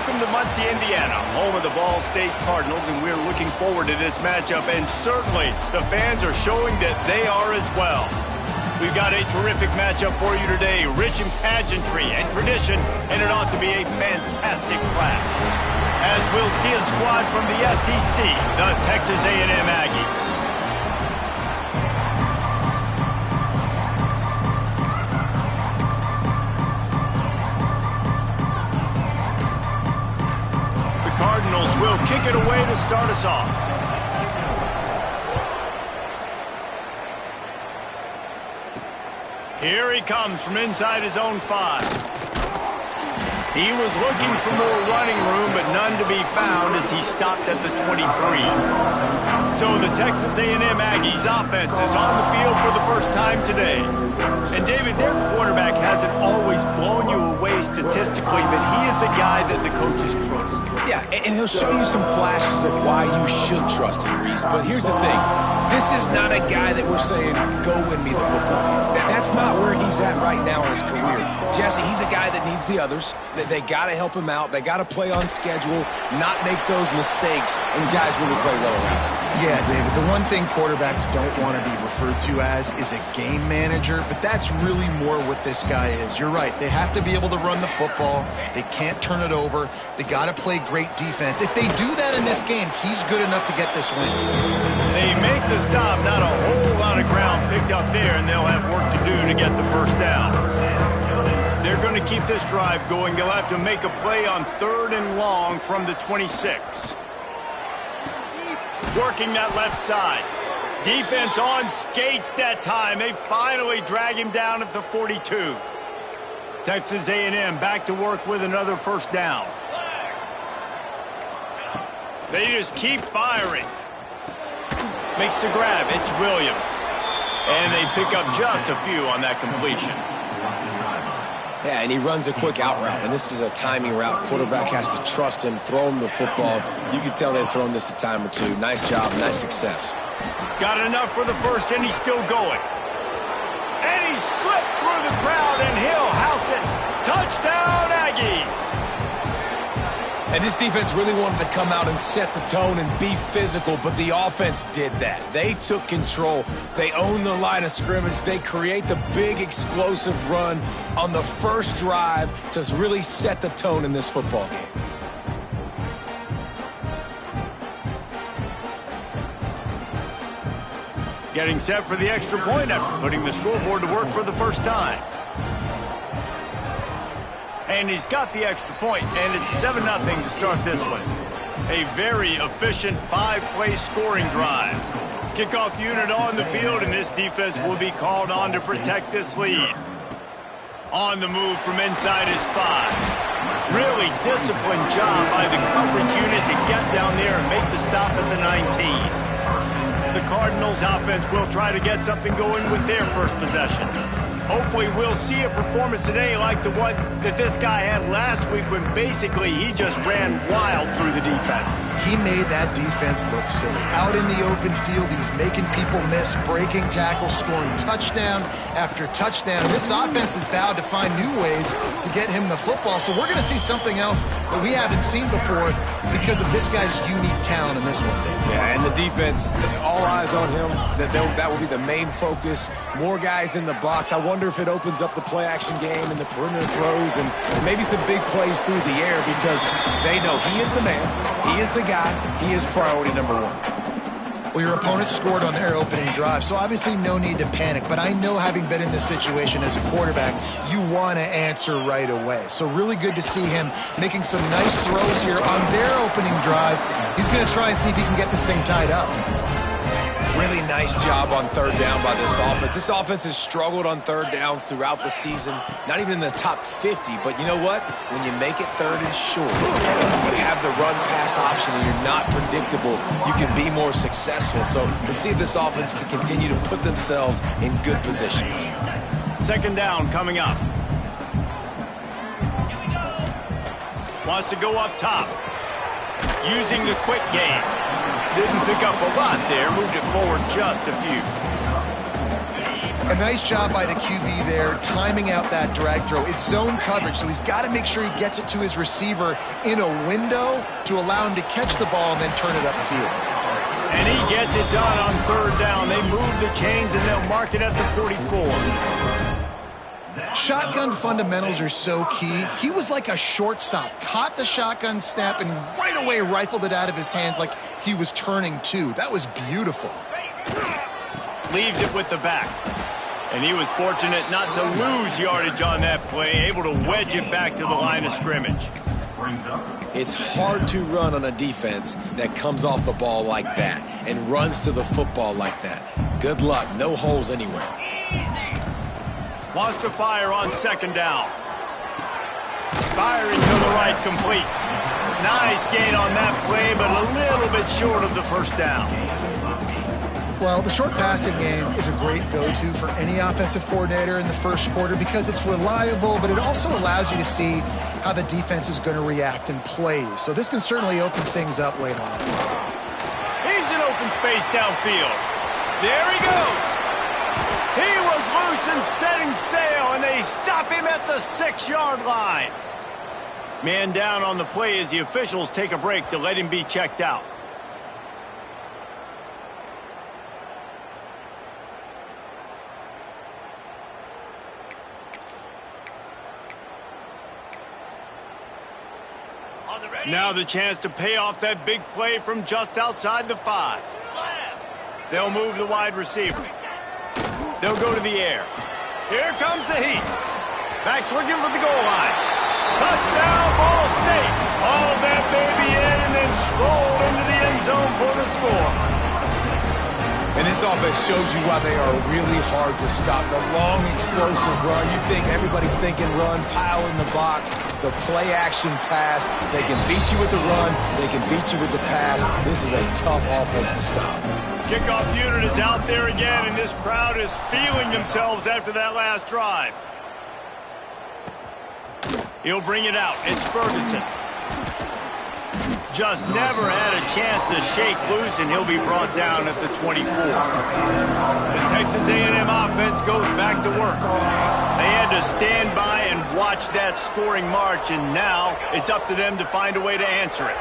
Welcome to Muncie, Indiana, home of the Ball State Cardinals, and we're looking forward to this matchup, and certainly the fans are showing that they are as well. We've got a terrific matchup for you today, rich in pageantry and tradition, and it ought to be a fantastic clash. As we'll see a squad from the SEC, the Texas A&M Aggies. Cardinals will kick it away to start us off. Here he comes from inside his own 5. He was looking for more running room, but none to be found as he stopped at the 23. So the Texas A&M Aggies offense is on the field for the first time today. And David, their quarterback hasn't always blown you away statistically, but he is a guy that the coaches trust. Yeah, and he'll show you some flashes of why you should trust him, Reese. But here's the thing. This is not a guy that we're saying, go win me the football game. That's not where he's at right now in his career. Jesse, he's a guy that needs the others. They got to help him out. They got to play on schedule, not make those mistakes, and guys really play well around him. Yeah, David, the one thing quarterbacks don't want to be referred to as is a game manager, but that's really more what this guy is. You're right. They have to be able to run the football. They can't turn it over. They got to play great defense. If they do that in this game, he's good enough to get this win. They make the stop. Not a whole lot of ground picked up there, and they'll have work to do to get the first down. They're going to keep this drive going. They'll have to make a play on 3rd and long from the 26. Working that left side. Defense on skates that time. They finally drag him down at the 42. Texas A&M back to work with another first down. They just keep firing. Makes the grab. It's Williams. And they pick up just a few on that completion. Yeah, and he runs a quick out route, and this is a timing route. Quarterback has to trust him, throw him the football. You can tell they've thrown this a time or two. Nice job, nice success. Got enough for the first, and he's still going. And he slipped through the crowd, and he'll house it. Touchdown, Aggies! And this defense really wanted to come out and set the tone and be physical, but the offense did that. They took control. They owned the line of scrimmage. They create the big explosive run on the first drive to really set the tone in this football game. Getting set for the extra point after putting the scoreboard to work for the first time. And he's got the extra point, and it's 7-0 to start this one. A very efficient 5-play scoring drive. Kickoff unit on the field, and this defense will be called on to protect this lead. On the move from inside his 5. Really disciplined job by the coverage unit to get down there and make the stop at the 19. The Cardinals offense will try to get something going with their first possession. Hopefully we'll see a performance today like the one that this guy had last week when basically he just ran wild through the defense. He made that defense look silly. Out in the open field, he's making people miss, breaking tackles, scoring touchdown after touchdown. This offense has vowed to find new ways to get him the football, so we're going to see something else that we haven't seen before because of this guy's unique talent in this one. Yeah, and the defense, all eyes on him. That will be the main focus. More guys in the box. I wonder if it opens up the play-action game and the perimeter throws and maybe some big plays through the air because they know he is the man, he is the guy, he is priority number 1. Well, your opponent scored on their opening drive, so obviously no need to panic. But I know, having been in this situation as a quarterback, you want to answer right away. So really good to see him making some nice throws here on their opening drive. He's going to try and see if he can get this thing tied up. Really nice job on 3rd down by this offense. This offense has struggled on 3rd downs throughout the season. Not even in the top 50, but you know what? When you make it 3rd and short, when you have the run-pass option and you're not predictable, you can be more successful. So let's see if this offense can continue to put themselves in good positions. 2nd down coming up. Wants to go up top. Using the quick game. Didn't pick up a lot there, moved it forward just a few. A nice job by the QB there, timing out that drag throw. It's zone coverage, so he's got to make sure he gets it to his receiver in a window to allow him to catch the ball and then turn it upfield. And he gets it done on third down. They move the chains, and they'll mark it at the 44. Shotgun fundamentals are so key. He was like a shortstop, caught the shotgun snap, and right away rifled it out of his hands like he was turning two. That was beautiful. Leaves it with the back. And he was fortunate not to lose yardage on that play, able to wedge it back to the line of scrimmage. It's hard to run on a defense that comes off the ball like that and runs to the football like that. Good luck. No holes anywhere. Wants to fire on second down. Firing to the right, complete. Nice gain on that play, but a little bit short of the first down. Well, the short passing game is a great go-to for any offensive coordinator in the first quarter because it's reliable, but it also allows you to see how the defense is going to react and play. So this can certainly open things up later on. He's in open space downfield. There he goes. He was loose and setting sail, and they stop him at the 6-yard line. Man down on the play as the officials take a break to let him be checked out. Now the chance to pay off that big play from just outside the 5. They'll move the wide receiver. They'll go to the air. Here comes the heat. Backs looking for the goal line. Touchdown, Ball State. All that baby in and then strolled into the end zone for the score. And this offense shows you why they are really hard to stop. The long, explosive run. You think everybody's thinking run, pile in the box, the play-action pass. They can beat you with the run. They can beat you with the pass. This is a tough offense to stop. Kickoff unit is out there again, and this crowd is feeling themselves after that last drive. He'll bring it out. It's Ferguson. Just never had a chance to shake loose, and he'll be brought down at the 24. The Texas A&M offense goes back to work. They had to stand by and watch that scoring march, and now it's up to them to find a way to answer it.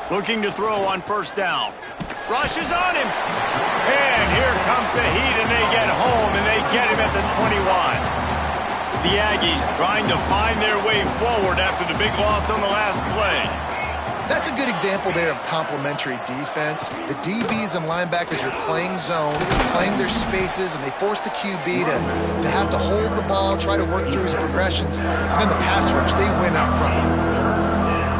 Looking to throw on first down. Rushes on him. And here comes the heat, and they get home, and they get him at the 21. The Aggies trying to find their way forward after the big loss on the last play. That's a good example there of complementary defense. The DBs and linebackers are playing zone, playing their spaces, and they force the QB to have to hold the ball, try to work through his progressions, and then the pass rush, they win up front.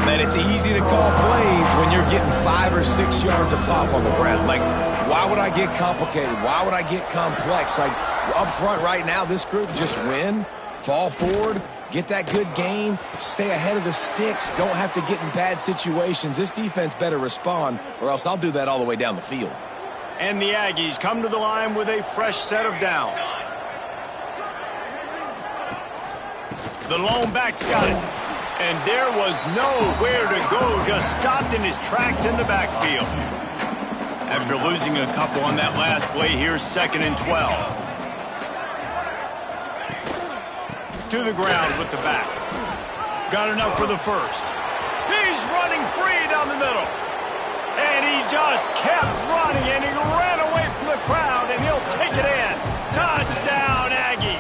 Man, it's easy to call plays when you're getting 5 or 6 yards a pop on the ground. Like, why would I get complicated? Why would I get complex? Like, up front right now, this group just win, fall forward, get that good gain, stay ahead of the sticks, don't have to get in bad situations. This defense better respond, or else I'll do that all the way down the field. And the Aggies come to the line with a fresh set of downs. The lone back's got it. And there was nowhere to go, just stopped in his tracks in the backfield. After losing a couple on that last play, here's 2nd and 12. To the ground with the back. Got enough for the first. He's running free down the middle. And he just kept running, and he ran away from the crowd, and he'll take it in. Touchdown, Aggie.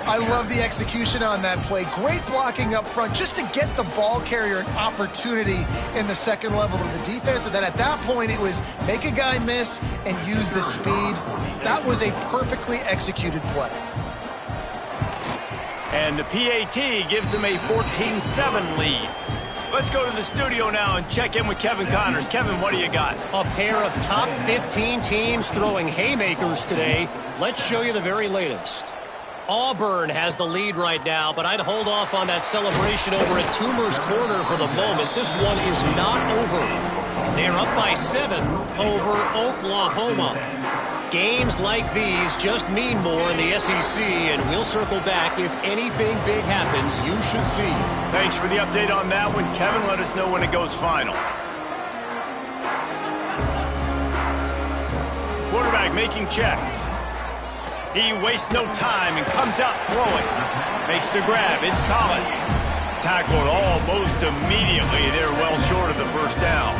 I love the execution on that play. Great blocking up front just to get the ball carrier an opportunity in the second level of the defense. And then at that point, it was make a guy miss and use the speed. That was a perfectly executed play. And the PAT gives them a 14-7 lead. Let's go to the studio now and check in with Kevin Connors. Kevin, what do you got? A pair of top 15 teams throwing haymakers today. Let's show you the very latest. Auburn has the lead right now, but I'd hold off on that celebration over at Toomer's Corner for the moment. This one is not over. They're up by 7 over Oklahoma. Games like these just mean more in the SEC, and we'll circle back if anything big happens. You should see. Thanks for the update on that one, Kevin. Let us know when it goes final. Quarterback making checks. He wastes no time and comes out throwing. Makes the grab. It's Collins. Tackled almost immediately. They're well short of the first down.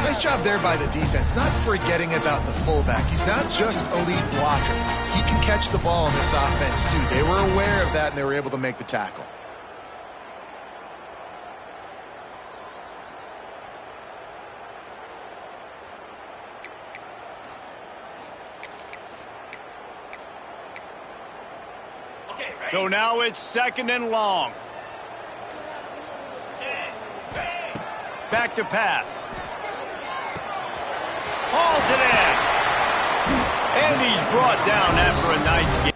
Nice job there by the defense, not forgetting about the fullback. He's not just a lead blocker. He can catch the ball in this offense, too. They were aware of that, and they were able to make the tackle. So now it's 2nd and long. Back to pass. Hauls it in. And he's brought down after a nice game.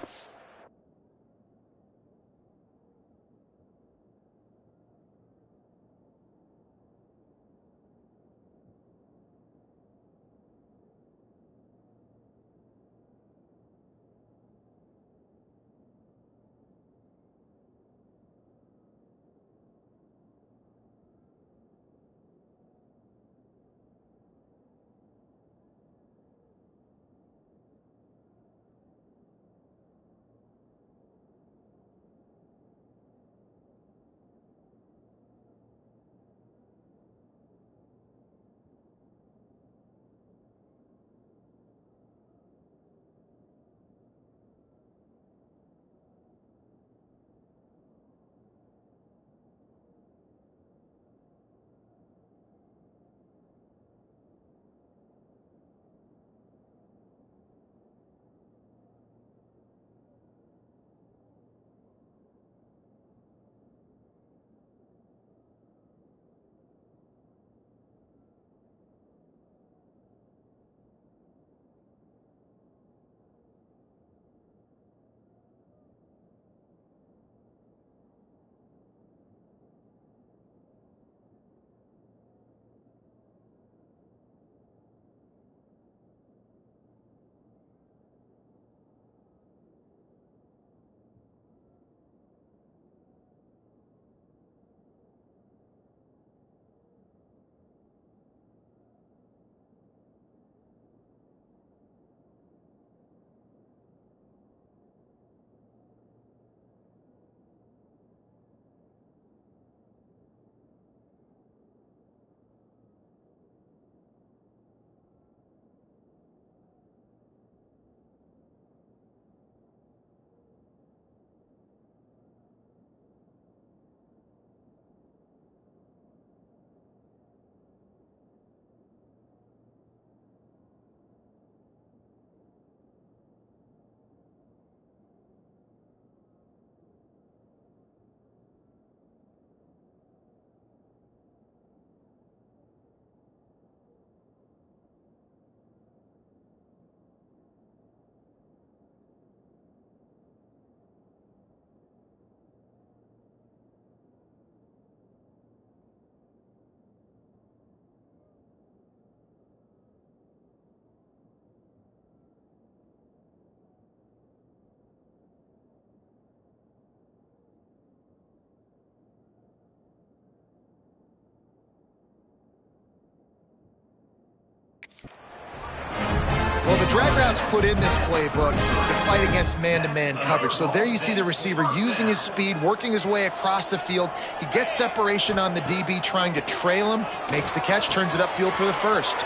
Well, the drag routes put in this playbook to fight against man-to-man coverage. So there you see the receiver using his speed, working his way across the field. He gets separation on the DB, trying to trail him, makes the catch, turns it upfield for the first.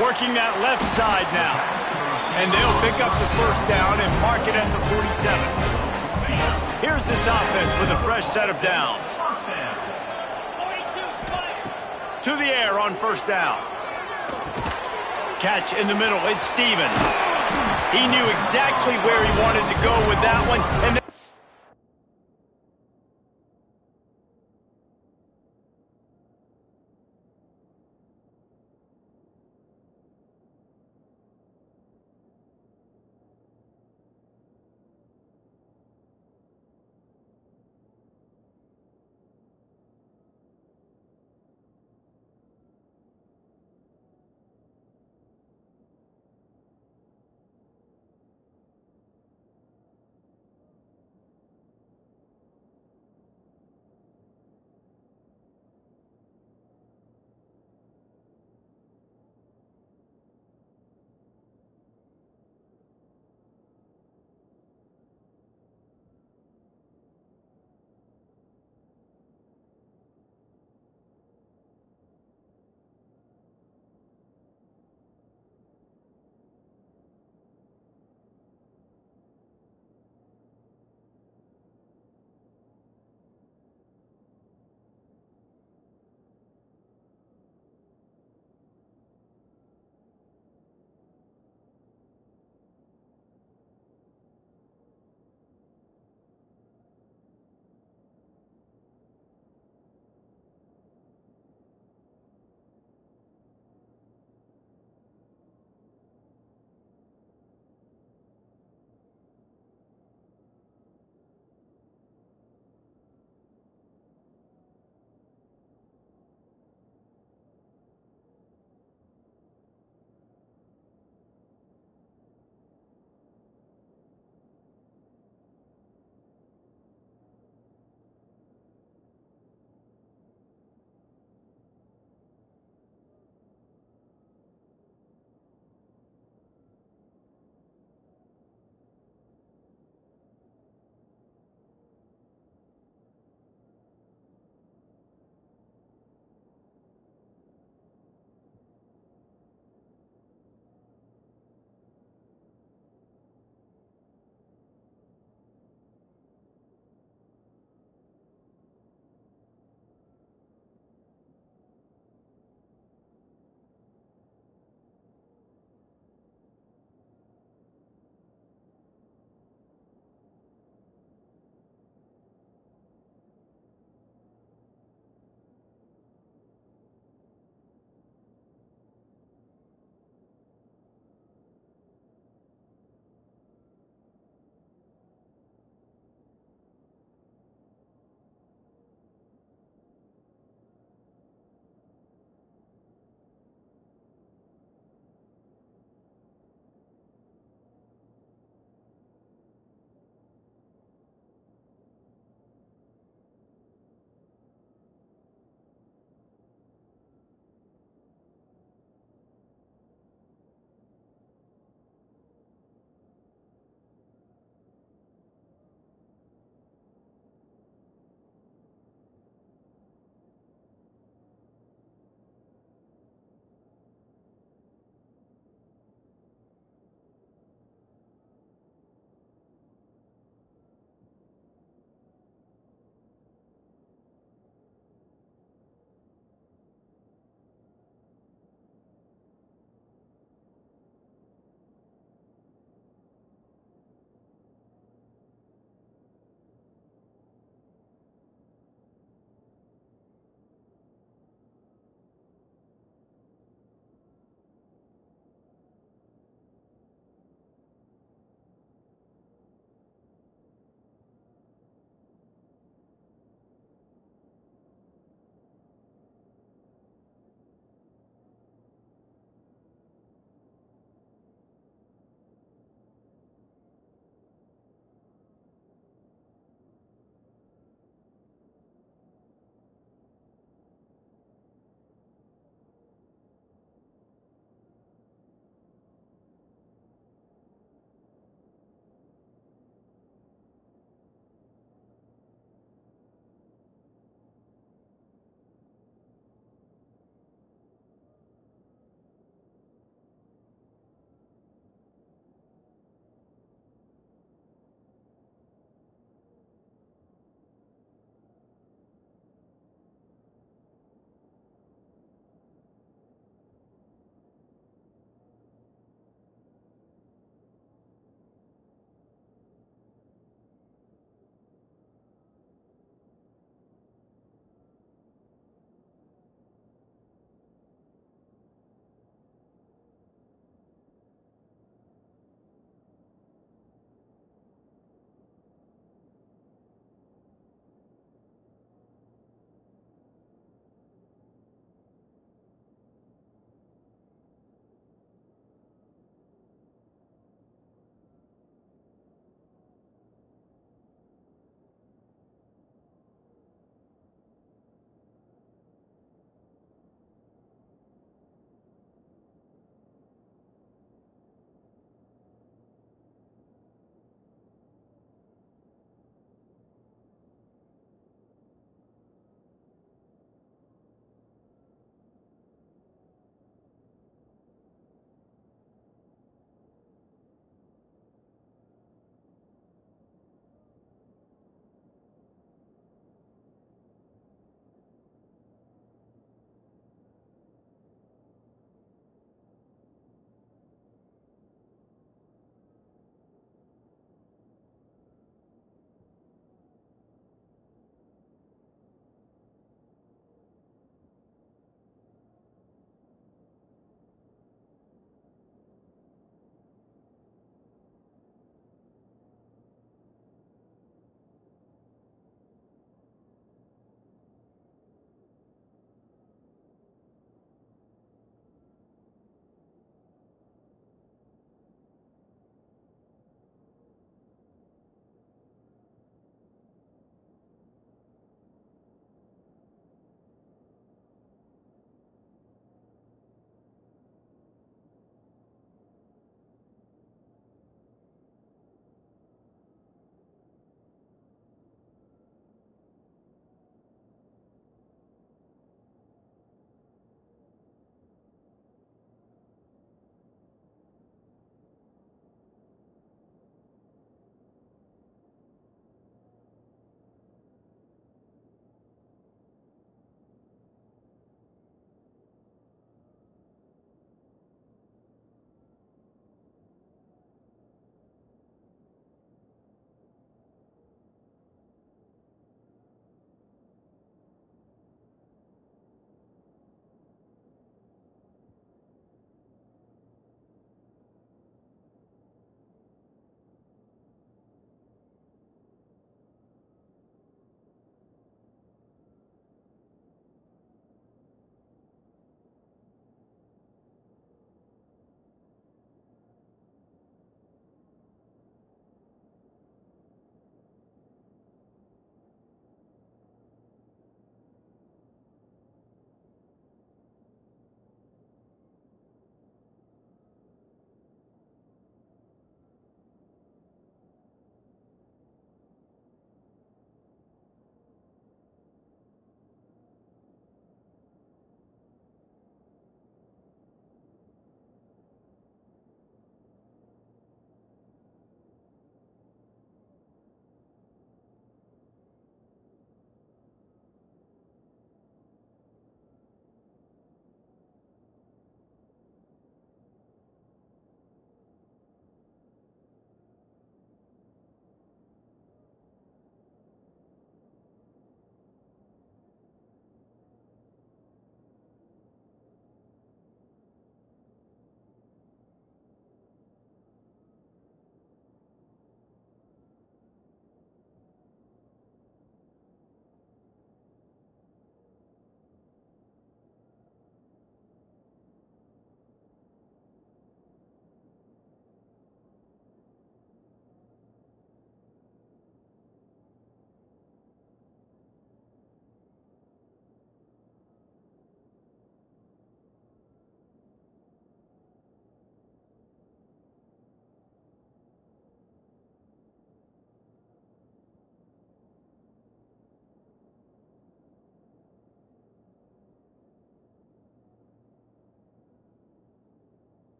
Working that left side now. And they'll pick up the first down and mark it at the 47. Here's this offense with a fresh set of downs. To the air on first down. Catch in the middle, it's Stevens. He knew exactly where he wanted to go with that one. And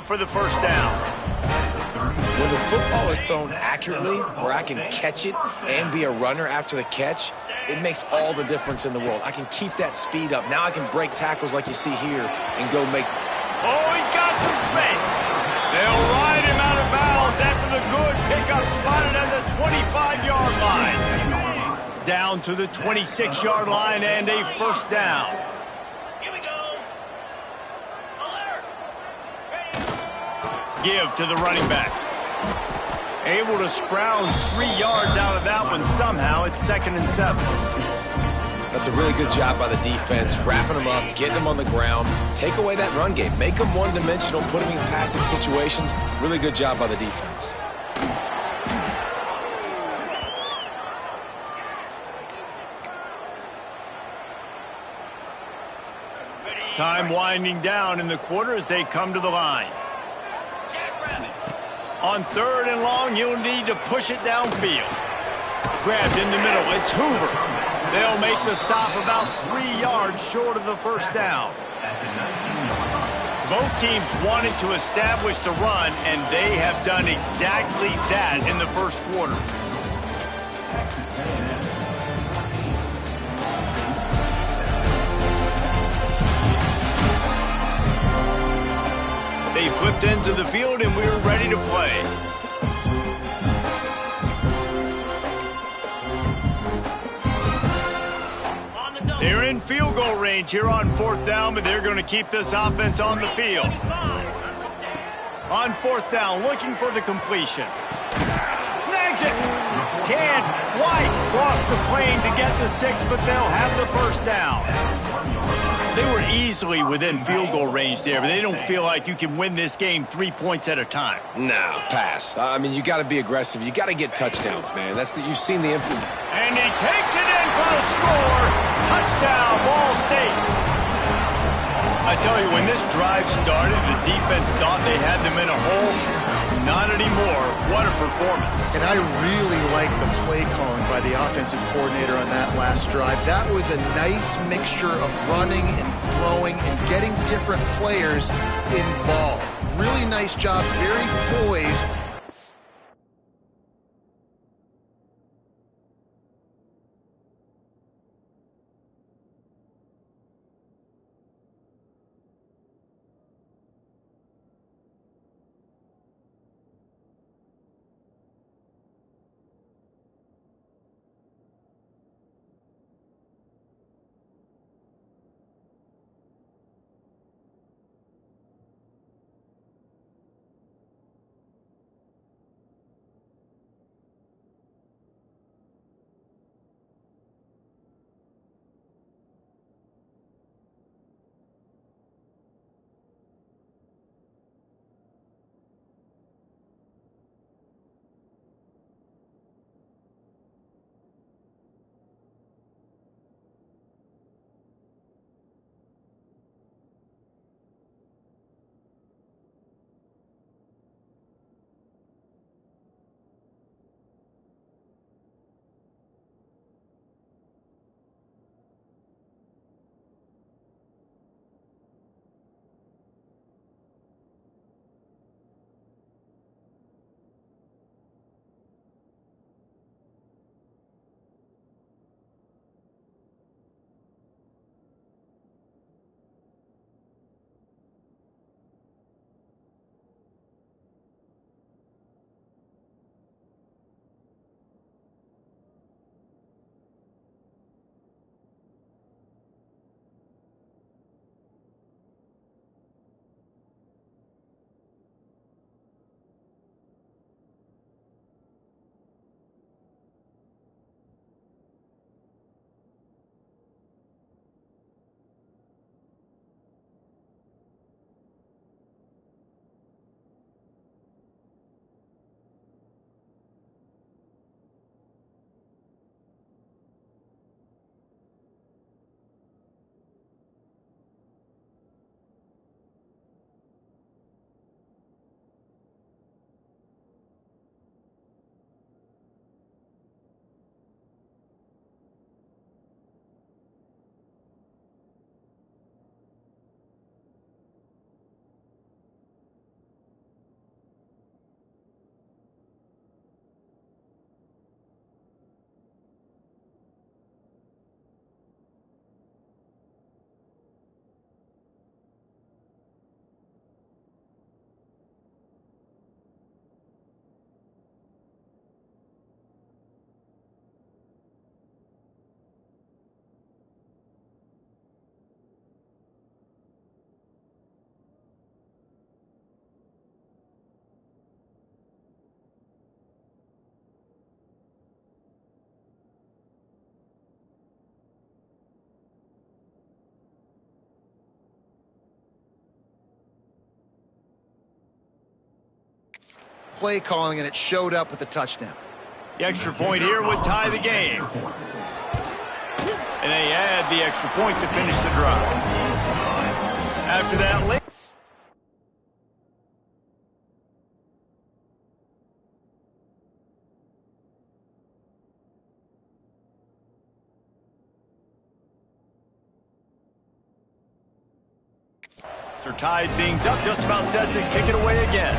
enough for the first down. When the football is thrown accurately, where I can catch it and be a runner after the catch, it makes all the difference in the world. I can keep that speed up. Now I can break tackles like you see here and go make... Oh, he's got some space. They'll ride him out of bounds after the good pickup spotted at the 25-yard line. Down to the 26-yard line and a first down. Here we go. Alert. Give to the running back. Able to scrounge 3 yards out of that one somehow. It's 2nd and 7. That's a really good job by the defense, wrapping them up, getting them on the ground, take away that run game, make them one-dimensional, put them in passing situations. Really good job by the defense. Time winding down in the quarter as they come to the line. On 3rd and long, you'll need to push it downfield. Grabbed in the middle. It's Hoover. They'll make the stop about 3 yards short of the first down. Both teams wanted to establish the run, and they have done exactly that in the first quarter. They flipped into the field, and we're ready to play. They're in field goal range here on 4th down, but they're going to keep this offense on the field. On 4th down, looking for the completion. Snags it. Can't quite cross the plane to get the 6, but they'll have the first down. They were easily within field goal range there, but they don't feel like you can win this game 3 points at a time. No, pass. I mean, you got to be aggressive. You got to get touchdowns, man. You've seen the influence. And he takes it in for the score. Touchdown, Ball State. I tell you, when this drive started, the defense thought they had them in a hole. Not anymore. What a performance. And I really like the play calling by the offensive coordinator on that last drive. That was a nice mixture of running and throwing and getting different players involved. Really nice job, very poised. play calling, and it showed up with a touchdown. The extra point here would tie the game. And they add the extra point to finish the drive. After that, late. They're tied things up, just about set to kick it away again.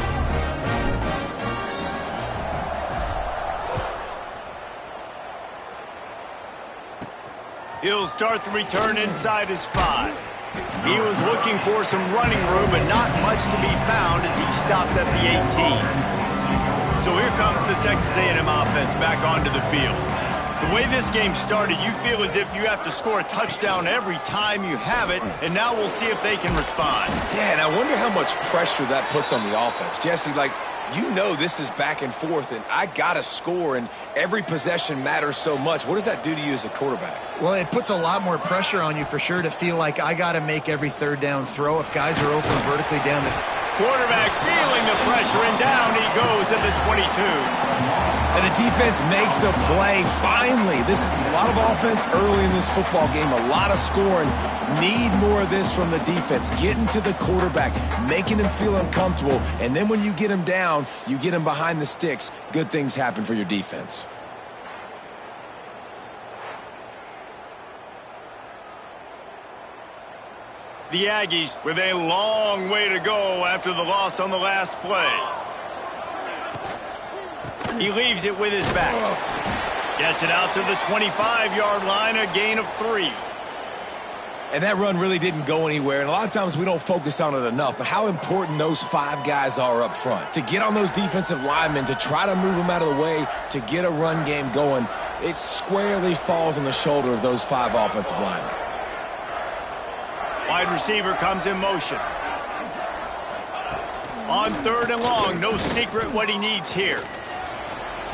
He'll start the return inside his 5. He was looking for some running room, but not much to be found as he stopped at the 18. So here comes the Texas A&M offense back onto the field. The way this game started, you feel as if you have to score a touchdown every time you have it, and now we'll see if they can respond. Yeah, and I wonder how much pressure that puts on the offense. Jesse, you know this is back and forth, and I got to score, and every possession matters so much. What does that do to you as a quarterback? Well, it puts a lot more pressure on you for sure to feel like I got to make every third down throw. If guys are open vertically down the... Quarterback feeling the pressure, and down he goes at the 22. And the defense makes a play. Finally, this is a lot of offense early in this football game, a lot of scoring. Need more of this from the defense. Getting to the quarterback, making him feel uncomfortable, and then when you get him down, you get him behind the sticks. Good things happen for your defense. The Aggies with a long way to go after the loss on the last play. He leaves it with his back. Gets it out to the 25-yard line, a gain of 3. And that run really didn't go anywhere, and a lot of times we don't focus on it enough, but how important those 5 guys are up front. To get on those defensive linemen, to try to move them out of the way, to get a run game going, it squarely falls on the shoulder of those 5 offensive linemen. Wide receiver comes in motion. On 3rd and long, no secret what he needs here.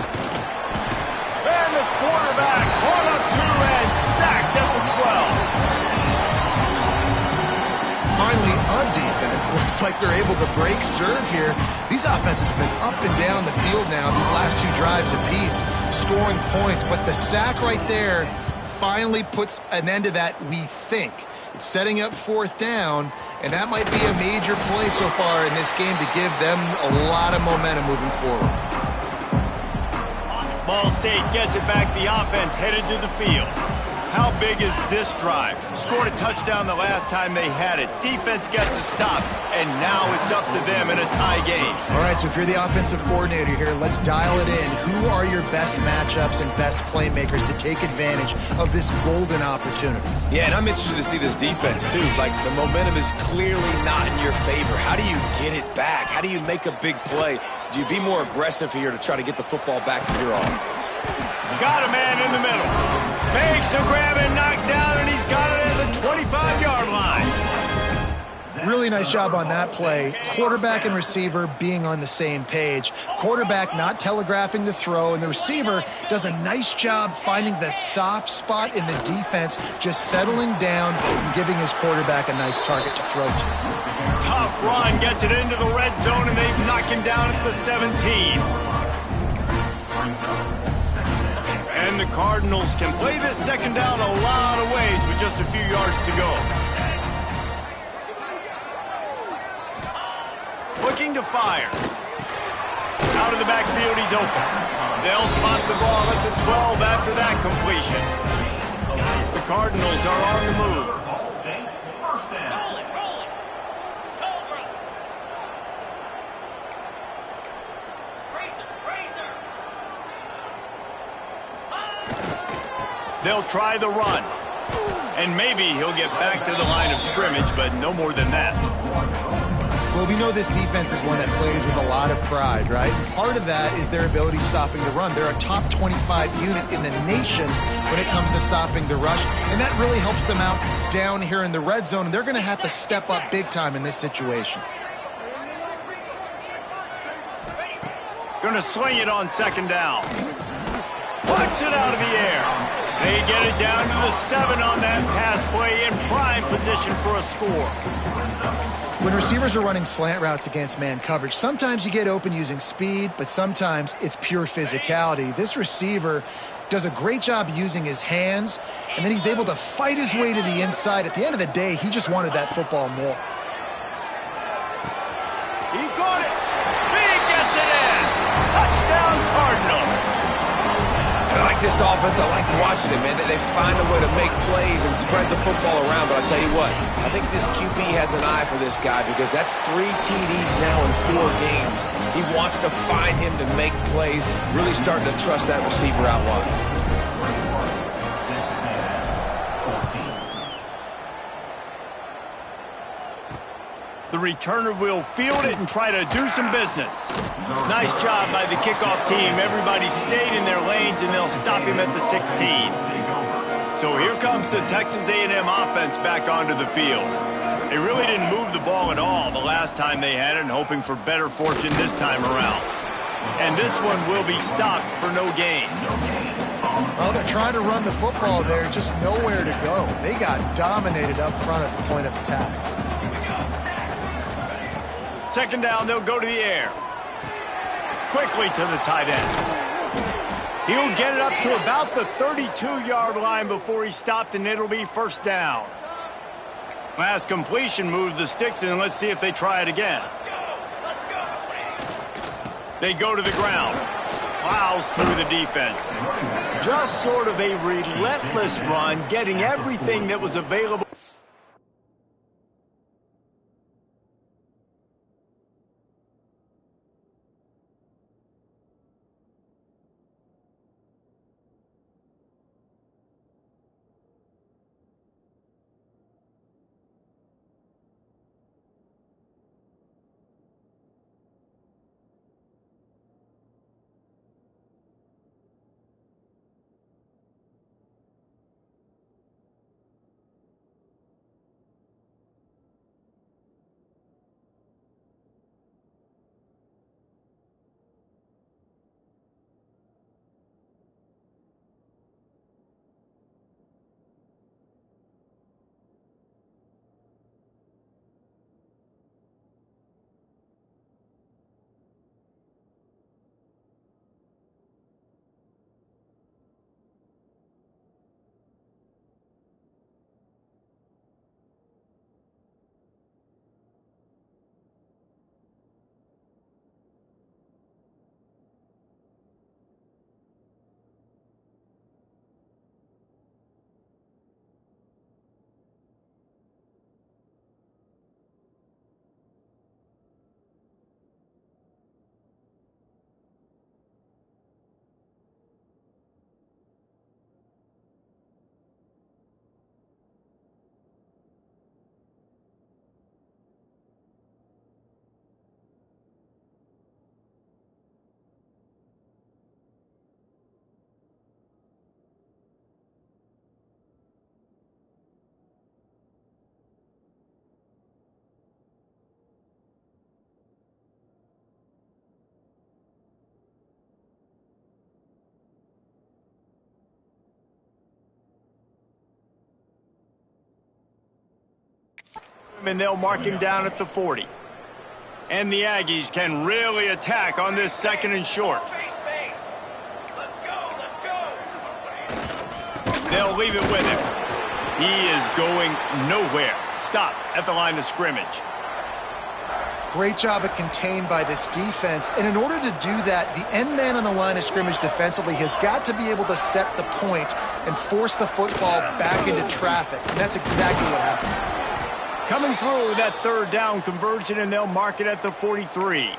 And the quarterback caught up to and sacked at the 12. Finally, a defense. Looks like they're able to break serve here. These offenses have been up and down the field now, these last 2 drives apiece, scoring points. But the sack right there finally puts an end to that, we think. It's setting up 4th down, and that might be a major play so far in this game to give them a lot of momentum moving forward. Ball State gets it back. The offense headed to the field. How big is this drive? Scored a touchdown the last time they had it. Defense gets a stop, and now it's up to them in a tie game. All right, so if you're the offensive coordinator here, let's dial it in. Who are your best matchups and best playmakers to take advantage of this golden opportunity? Yeah, and I'm interested to see this defense, too. The momentum is clearly not in your favor. How do you get it back? How do you make a big play? Do you be more aggressive here to try to get the football back to your offense? Got a man in the middle. Makes the grab and knocked down, and he's got it at the 25-yard line. Really nice job on that play. Quarterback and receiver being on the same page. Quarterback not telegraphing the throw, and the receiver does a nice job finding the soft spot in the defense, just settling down and giving his quarterback a nice target to throw to. Tough run, gets it into the red zone, and they've knocked him down at the 17. And the Cardinals can play this second down a lot of ways with just a few yards to go. Looking to fire. Out of the backfield, he's open. They'll spot the ball at the 12 after that completion. The Cardinals are on the move. They'll try the run. And maybe he'll get back to the line of scrimmage, but no more than that. Well, we know this defense is one that plays with a lot of pride, right? And part of that is their ability stopping the run. They're a top 25 unit in the nation when it comes to stopping the rush, and that really helps them out down here in the red zone, and they're going to have to step up big time in this situation. Going to swing it on second down. Puts it out of the air. They get it down to the 7 on that pass play in prime position for a score. When receivers are running slant routes against man coverage, sometimes you get open using speed, but sometimes it's pure physicality. This receiver does a great job using his hands, and then he's able to fight his way to the inside. At the end of the day, he just wanted that football more. He caught it. He gets it in. Touchdown, Cardinals. I like this offense. I like watching it, man. They find a way to make plays and spread the football around. But I'll tell you what, I think this QB has an eye for this guy because that's 3 TDs now in 4 games. He wants to find him to make plays, really starting to trust that receiver out wide. The returner will field it and try to do some business. Nice job by the kickoff team. Everybody stayed in their lanes, and they'll stop him at the 16. So here comes the Texas A&M offense back onto the field. They really didn't move the ball at all the last time they had it, and hoping for better fortune this time around. And this one will be stopped for no gain. Well, they're trying to run the football there, just nowhere to go. They got dominated up front at the point of attack. Second down, they'll go to the air. Quickly to the tight end. He'll get it up to about the 32-yard line before he's stopped, and it'll be first down. Last completion moves the sticks, and let's see if they try it again. They go to the ground. Plows through the defense. Just sort of a relentless run, getting everything that was available. And they'll mark him down at the 40. And the Aggies can really attack on this second and short. They'll leave it with him. He is going nowhere. Stop at the line of scrimmage. Great job of contained by this defense. And in order to do that, the end man on the line of scrimmage defensively has got to be able to set the point and force the football back into traffic. And that's exactly what happened. Coming through that third down conversion, and they'll mark it at the 43.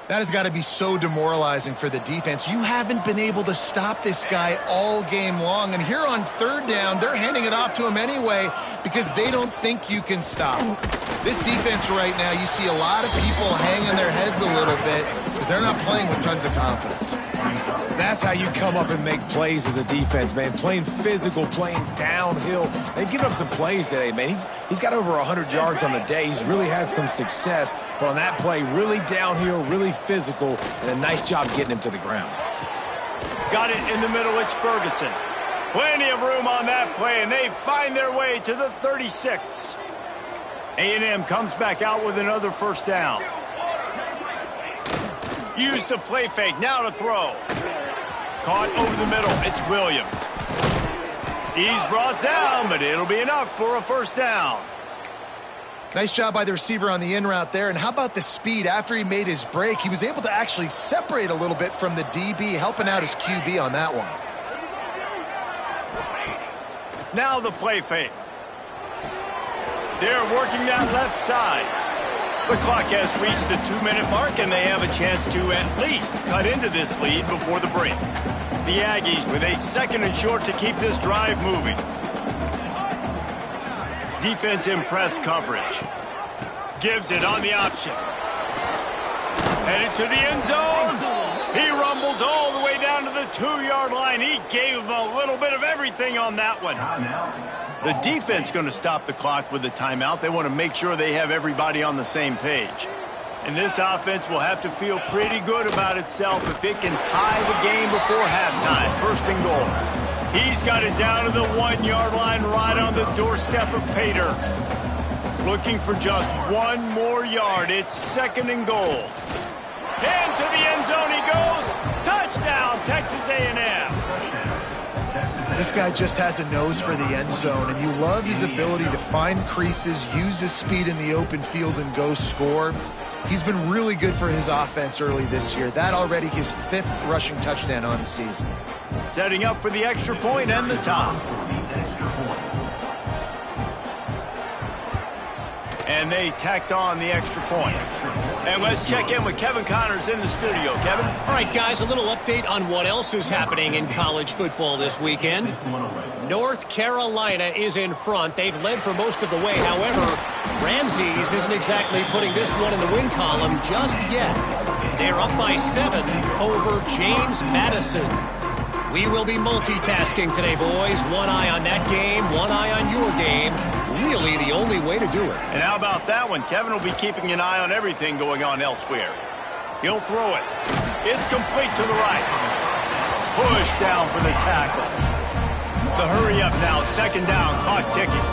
That has got to be so demoralizing for the defense. You haven't been able to stop this guy all game long. And here on third down, they're handing it off to him anyway because they don't think you can stop him. This defense right now, you see a lot of people hanging their heads a little bit because they're not playing with tons of confidence. That's how you come up and make plays as a defense, man. Playing physical, playing downhill. They've given up some plays today, man. He's got over 100 yards on the day. He's really had some success. But on that play, really downhill, really physical, and a nice job getting him to the ground. Got it in the middle. It's Ferguson. Plenty of room on that play, and they find their way to the 36. A&M comes back out with another first down. Use the play fake, now to throw. Caught over the middle, it's Williams. He's brought down, but it'll be enough for a first down. Nice job by the receiver on the in route there. And how about the speed? After he made his break, he was able to actually separate a little bit from the DB, helping out his QB on that one. Now the play fake. They're working that left side. The clock has reached the 2-minute mark, and they have a chance to at least cut into this lead before the break. The Aggies with a 2nd and short to keep this drive moving. Defense in press coverage. Gives it on the option. Headed to the end zone. He rumbles all the way down to the 2-yard line. He gave him a little bit of everything on that one. The defense going to stop the clock with a timeout. They want to make sure they have everybody on the same page. And this offense will have to feel pretty good about itself if it can tie the game before halftime. 1st and goal. He's got it down to the 1-yard line right on the doorstep of Pater. Looking for just one more yard. It's 2nd and goal. And to the end zone he goes. Touchdown, Texas A&M. This guy just has a nose for the end zone, and you love his ability to find creases, use his speed in the open field, and go score. He's been really good for his offense early this year. That already his 5th rushing touchdown on the season. Setting up for the extra point and the top. And they tacked on the extra point. And let's check in with Kevin Connors in the studio. Kevin? All right, guys, a little update on what else is happening in college football this weekend. North Carolina is in front. They've led for most of the way. However, Ramses isn't exactly putting this one in the win column just yet. They're up by 7 over James Madison. We will be multitasking today, boys. One eye on that game, one eye on your game. Really the only way to do it. And how about that one? Kevin will be keeping an eye on everything going on elsewhere. He'll throw it. It's complete to the right. Push down for the tackle. The hurry up now. 2nd down. Clock ticking.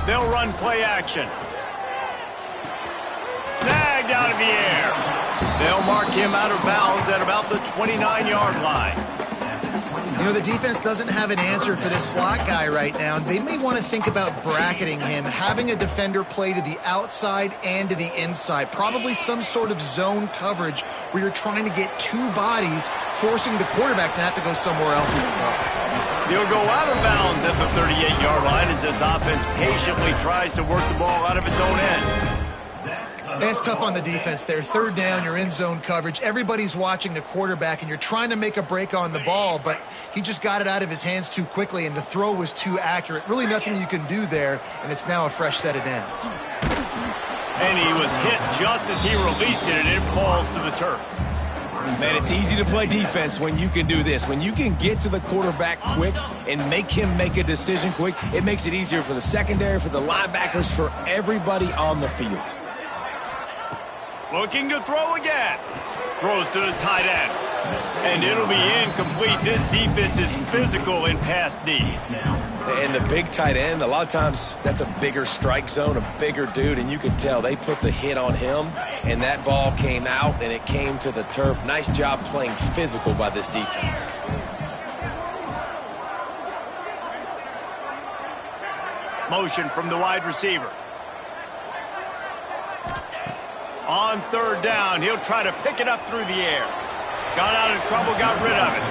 They'll run play action. Snagged out of the air. They'll mark him out of bounds at about the 29-yard line. You know, the defense doesn't have an answer for this slot guy right now. They may want to think about bracketing him, having a defender play to the outside and to the inside. Probably some sort of zone coverage where you're trying to get 2 bodies, forcing the quarterback to have to go somewhere else. He'll go out of bounds at the 38-yard line as this offense patiently tries to work the ball out of its own end. It's tough on the defense there. 3rd down, you're in zone coverage. Everybody's watching the quarterback, and you're trying to make a break on the ball, but he just got it out of his hands too quickly, and the throw was too accurate. Really nothing you can do there, and it's now a fresh set of downs. And he was hit just as he released it, and it falls to the turf. Man, it's easy to play defense when you can do this. When you can get to the quarterback quick and make him make a decision quick, it makes it easier for the secondary, for the linebackers, for everybody on the field. Looking to throw again. Throws to the tight end. And it'll be incomplete. This defense is physical in pass D. And the big tight end, a lot of times that's a bigger strike zone, a bigger dude, and you could tell they put the hit on him, and that ball came out, and it came to the turf. Nice job playing physical by this defense. Motion from the wide receiver. On 3rd down, he'll try to pick it up through the air. Got out of trouble, got rid of it.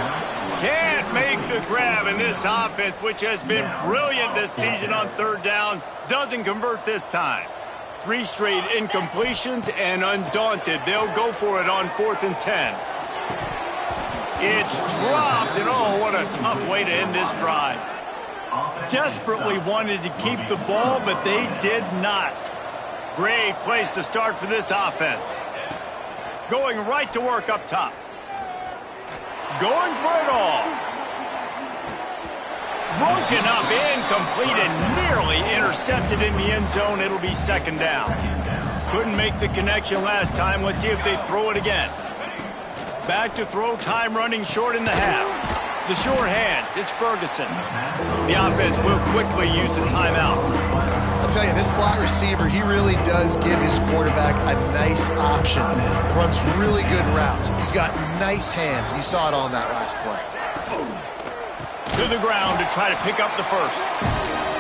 Can't make the grab, and this offense, which has been brilliant this season on 3rd down, doesn't convert this time. 3 straight incompletions, and undaunted, they'll go for it on 4th and 10. It's dropped, and oh, what a tough way to end this drive. Desperately wanted to keep the ball, but they did not. Great place to start for this offense. Going right to work up top. Going for it all. Broken up, incomplete, and nearly intercepted in the end zone. It'll be 2nd down. Couldn't make the connection last time. Let's see if they throw it again. Back to throw, time running short in the half. The sure hands, it's Ferguson. The offense will quickly use a timeout. I'll tell you, this slot receiver, he really does give his quarterback a nice option. Runs really good routes. He's got nice hands. You saw it on that last play. To the ground to try to pick up the first.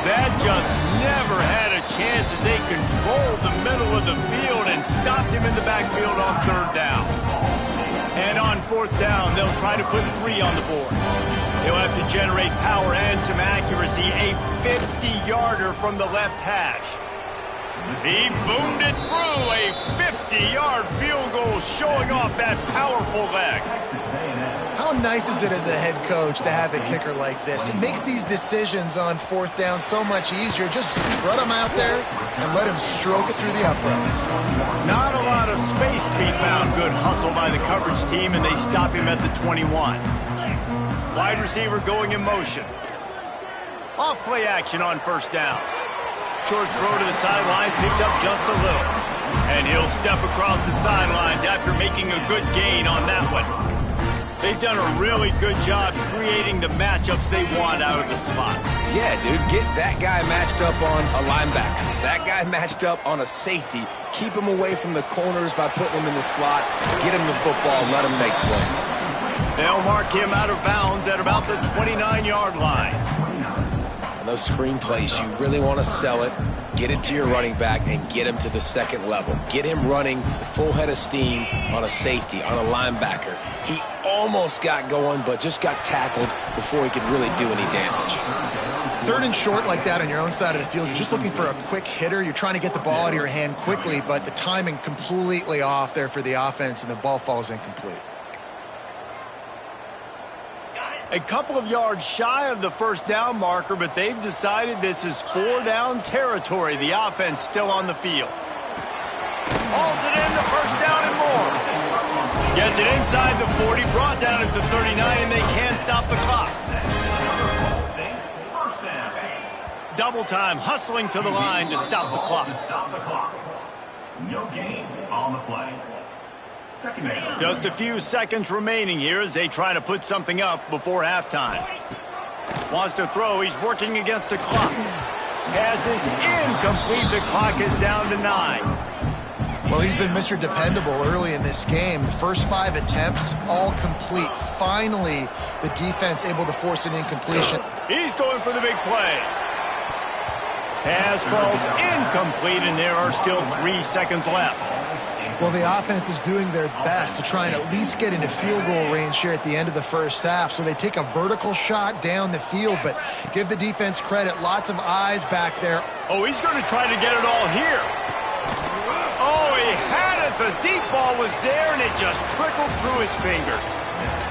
That just never had a chance as they controlled the middle of the field and stopped him in the backfield on third down. And on fourth down, they'll try to put 3 on the board. He'll have to generate power and some accuracy. A 50-yarder from the left hash. He boomed it through. A 50-yard field goal showing off that powerful leg. How nice is it as a head coach to have a kicker like this? It makes these decisions on fourth down so much easier. Just strut him out there and let him stroke it through the uprights. Not a lot of space to be found. Good hustle by the coverage team, and they stop him at the 21. Wide receiver going in motion. Off play action on first down. Short throw to the sideline, picks up just a little. And he'll step across the sidelines after making a good gain on that one. They've done a really good job creating the matchups they want out of the slot. Yeah, dude, get that guy matched up on a linebacker. That guy matched up on a safety. Keep him away from the corners by putting him in the slot. Get him the football, let him make plays. They'll mark him out of bounds at about the 29-yard line. And those screen plays, you really want to sell it. Get it to your running back and get him to the second level. Get him running full head of steam on a safety, on a linebacker. He almost got going, but just got tackled before he could really do any damage. Third and short like that on your own side of the field, you're just looking for a quick hitter. You're trying to get the ball out of your hand quickly, but the timing completely off there for the offense, and the ball falls incomplete. A couple of yards shy of the first down marker, but they've decided this is 4-down territory. The offense still on the field. Hauls it in, the first down and more. Gets it inside the 40, brought down at the 39, and they can't stop the clock. Double time, hustling to the line to stop the clock. No gain on the play. Just a few seconds remaining here as they try to put something up before halftime. Wants to throw. He's working against the clock. Pass is incomplete. The clock is down to 9. Well, he's been Mr. Dependable early in this game. The first 5 attempts, all complete. Finally, the defense able to force an incompletion. He's going for the big play. Pass falls incomplete, and there are still 3 seconds left. Well, the offense is doing their best to try and at least get into field goal range here at the end of the first half. So they take a vertical shot down the field, but give the defense credit. Lots of eyes back there. Oh, he's going to try to get it all here. Oh, he had it. The deep ball was there, and it just trickled through his fingers.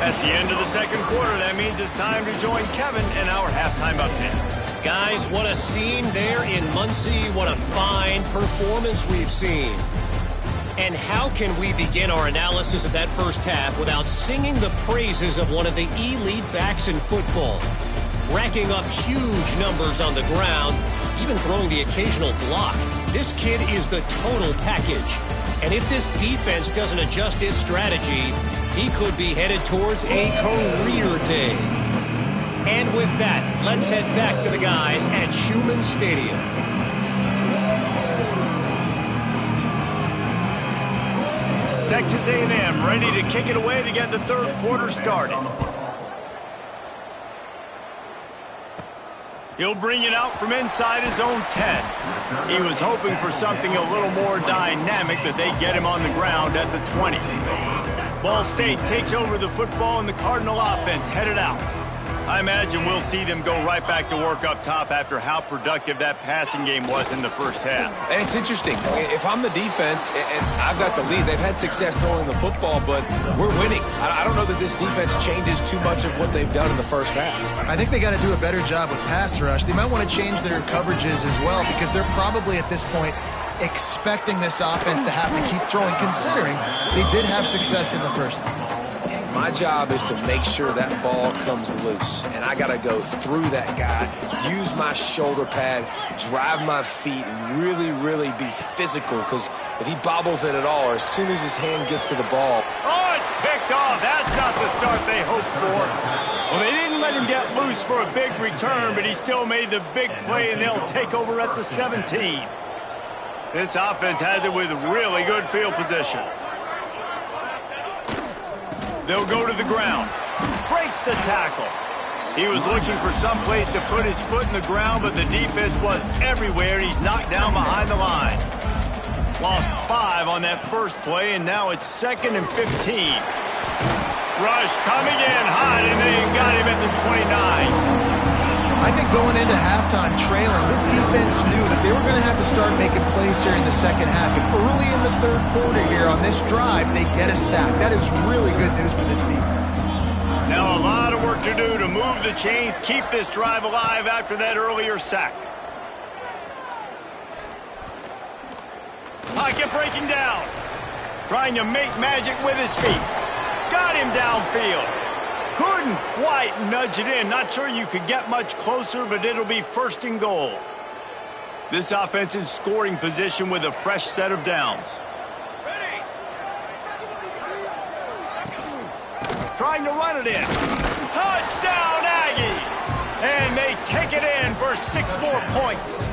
That's the end of the second quarter. That means it's time to join Kevin in our halftime update. Guys, what a scene there in Muncie. What a fine performance we've seen. And how can we begin our analysis of that first half without singing the praises of one of the elite backs in football? Racking up huge numbers on the ground, even throwing the occasional block. This kid is the total package. And if this defense doesn't adjust its strategy, he could be headed towards a career day. And with that, let's head back to the guys at Schumann Stadium. Texas A&M ready to kick it away to get the third quarter started. He'll bring it out from inside his own 10. He was hoping for something a little more dynamic, but they get him on the ground at the 20. Ball State takes over the football, and the Cardinal offense headed out. I imagine we'll see them go right back to work up top after how productive that passing game was in the first half. And it's interesting. If I'm the defense and I've got the lead, they've had success throwing the football, but we're winning. I don't know that this defense changes too much of what they've done in the first half. I think they got to do a better job with pass rush. They might want to change their coverages as well, because they're probably at this point expecting this offense to have to keep throwing, considering they did have success in the first half. My job is to make sure that ball comes loose, and I got to go through that guy, use my shoulder pad, drive my feet, and really, really be physical, because if he bobbles it at all, or as soon as his hand gets to the ball. Oh, it's picked picked off. That's not the start they hoped for. Well, they didn't let him get loose for a big return, but he still made the big play, and they'll take over at the 17. This offense has it with really good field position. They'll go to the ground. Breaks the tackle. He was looking for some place to put his foot in the ground, but the defense was everywhere, and he's knocked down behind the line. Lost 5 on that first play, and now it's 2nd and 15. Rush coming in hot, and they got him at the 29. I think going into halftime trailing, this defense knew that they were going to have to start making plays here in the second half. And early in the third quarter here on this drive, they get a sack. That is really good news for this defense. Now a lot of work to do to move the chains, keep this drive alive after that earlier sack. Pocket breaking down. Trying to make magic with his feet. Got him downfield. Couldn't quite nudge it in. Not sure you could get much closer, but it'll be 1st and goal. This offense in scoring position with a fresh set of downs. Ready. Trying to run it in. Touchdown, Aggies! And they take it in for 6 more points.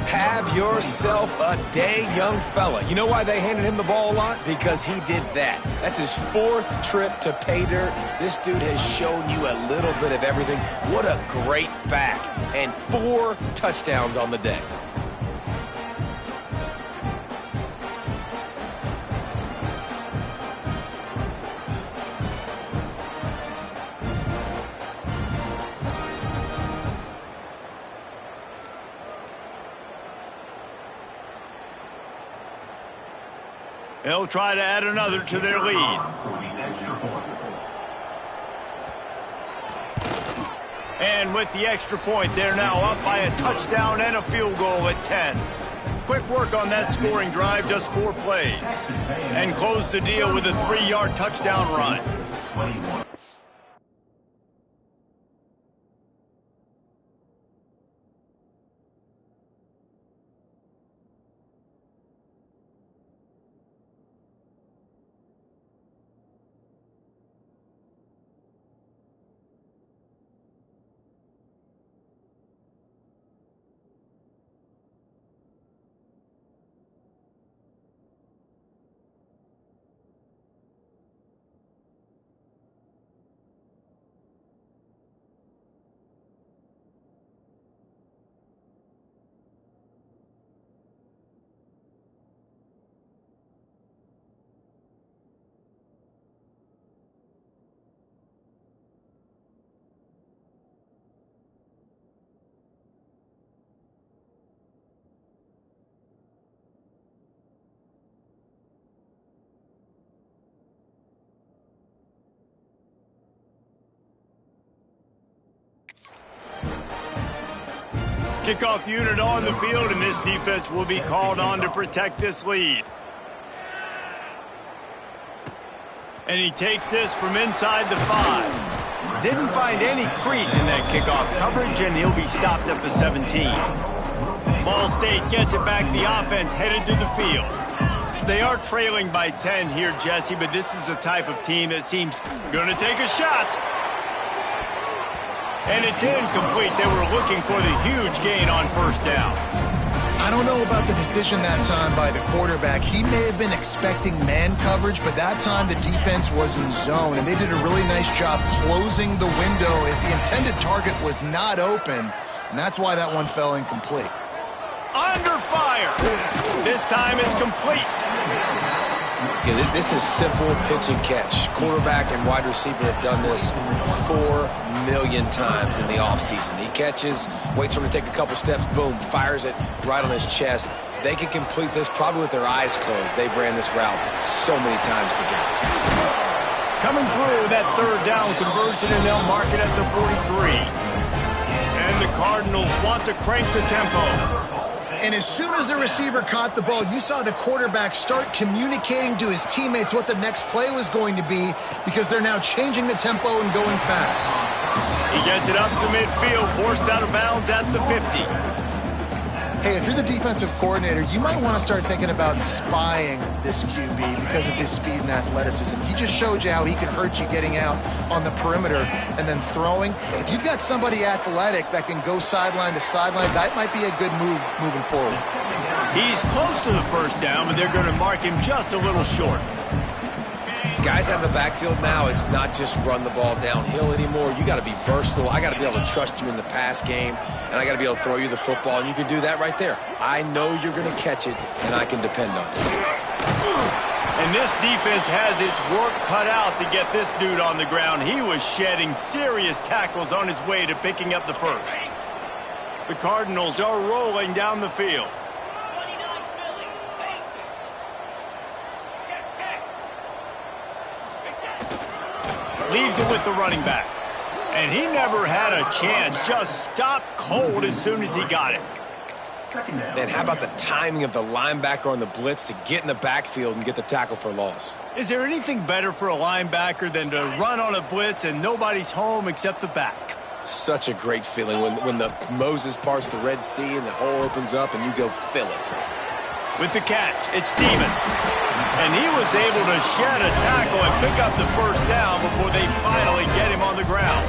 Have yourself a day, young fella. You know why they handed him the ball a lot? Because he did that. That's his 4th trip to pay dirt. This dude has shown you a little bit of everything. What a great back. And 4 touchdowns on the day. They'll try to add another to their lead. And with the extra point, they're now up by a touchdown and a field goal at 10. Quick work on that scoring drive, just 4 plays. And close the deal with a 3-yard touchdown run. Kickoff unit on the field, and this defense will be called on to protect this lead. And he takes this from inside the 5. Didn't find any crease in that kickoff coverage, and he'll be stopped at the 17. Ball State gets it back. The offense headed to the field. They are trailing by 10 here, Jesse, but this is the type of team that seems going to take a shot. And it's incomplete. They were looking for the huge gain on 1st down. I don't know about the decision that time by the quarterback. He may have been expecting man coverage, but that time the defense was in zone, and they did a really nice job closing the window. The intended target was not open, and that's why that one fell incomplete. Under fire. This time it's complete. Yeah, this is simple pitch and catch. Quarterback and wide receiver have done this 4 million times in the offseason. He catches, waits for him to take a couple steps, boom, fires it right on his chest. They can complete this probably with their eyes closed. They've ran this route so many times together. Coming through that 3rd down conversion, and they'll mark it at the 43. And the Cardinals want to crank the tempo. And as soon as the receiver caught the ball, you saw the quarterback start communicating to his teammates what the next play was going to be, because they're now changing the tempo and going fast. He gets it up to midfield, forced out of bounds at the 50. Hey, if you're the defensive coordinator, you might want to start thinking about spying this QB because of his speed and athleticism. He just showed you how he can hurt you getting out on the perimeter and then throwing. If you've got somebody athletic that can go sideline to sideline, that might be a good move moving forward. He's close to the first down, but they're going to mark him just a little short. Guys out of the backfield now, it's not just run the ball downhill anymore. You got to be versatile. I got to be able to trust you in the pass game, and I got to be able to throw you the football, and you can do that right there. I know you're going to catch it, and I can depend on it. And this defense has its work cut out to get this dude on the ground. He was shedding serious tackles on his way to picking up the first. The Cardinals are rolling down the field. Leaves it with the running back. And he never had a chance. Just stopped cold as soon as he got it. And how about the timing of the linebacker on the blitz to get in the backfield and get the tackle for loss? Is there anything better for a linebacker than to run on a blitz and nobody's home except the back? Such a great feeling when the Moses parts the Red Sea and the hole opens up and you go fill it. With the catch, it's Stevens. And he was able to shed a tackle and pick up the first down before they finally get him on the ground.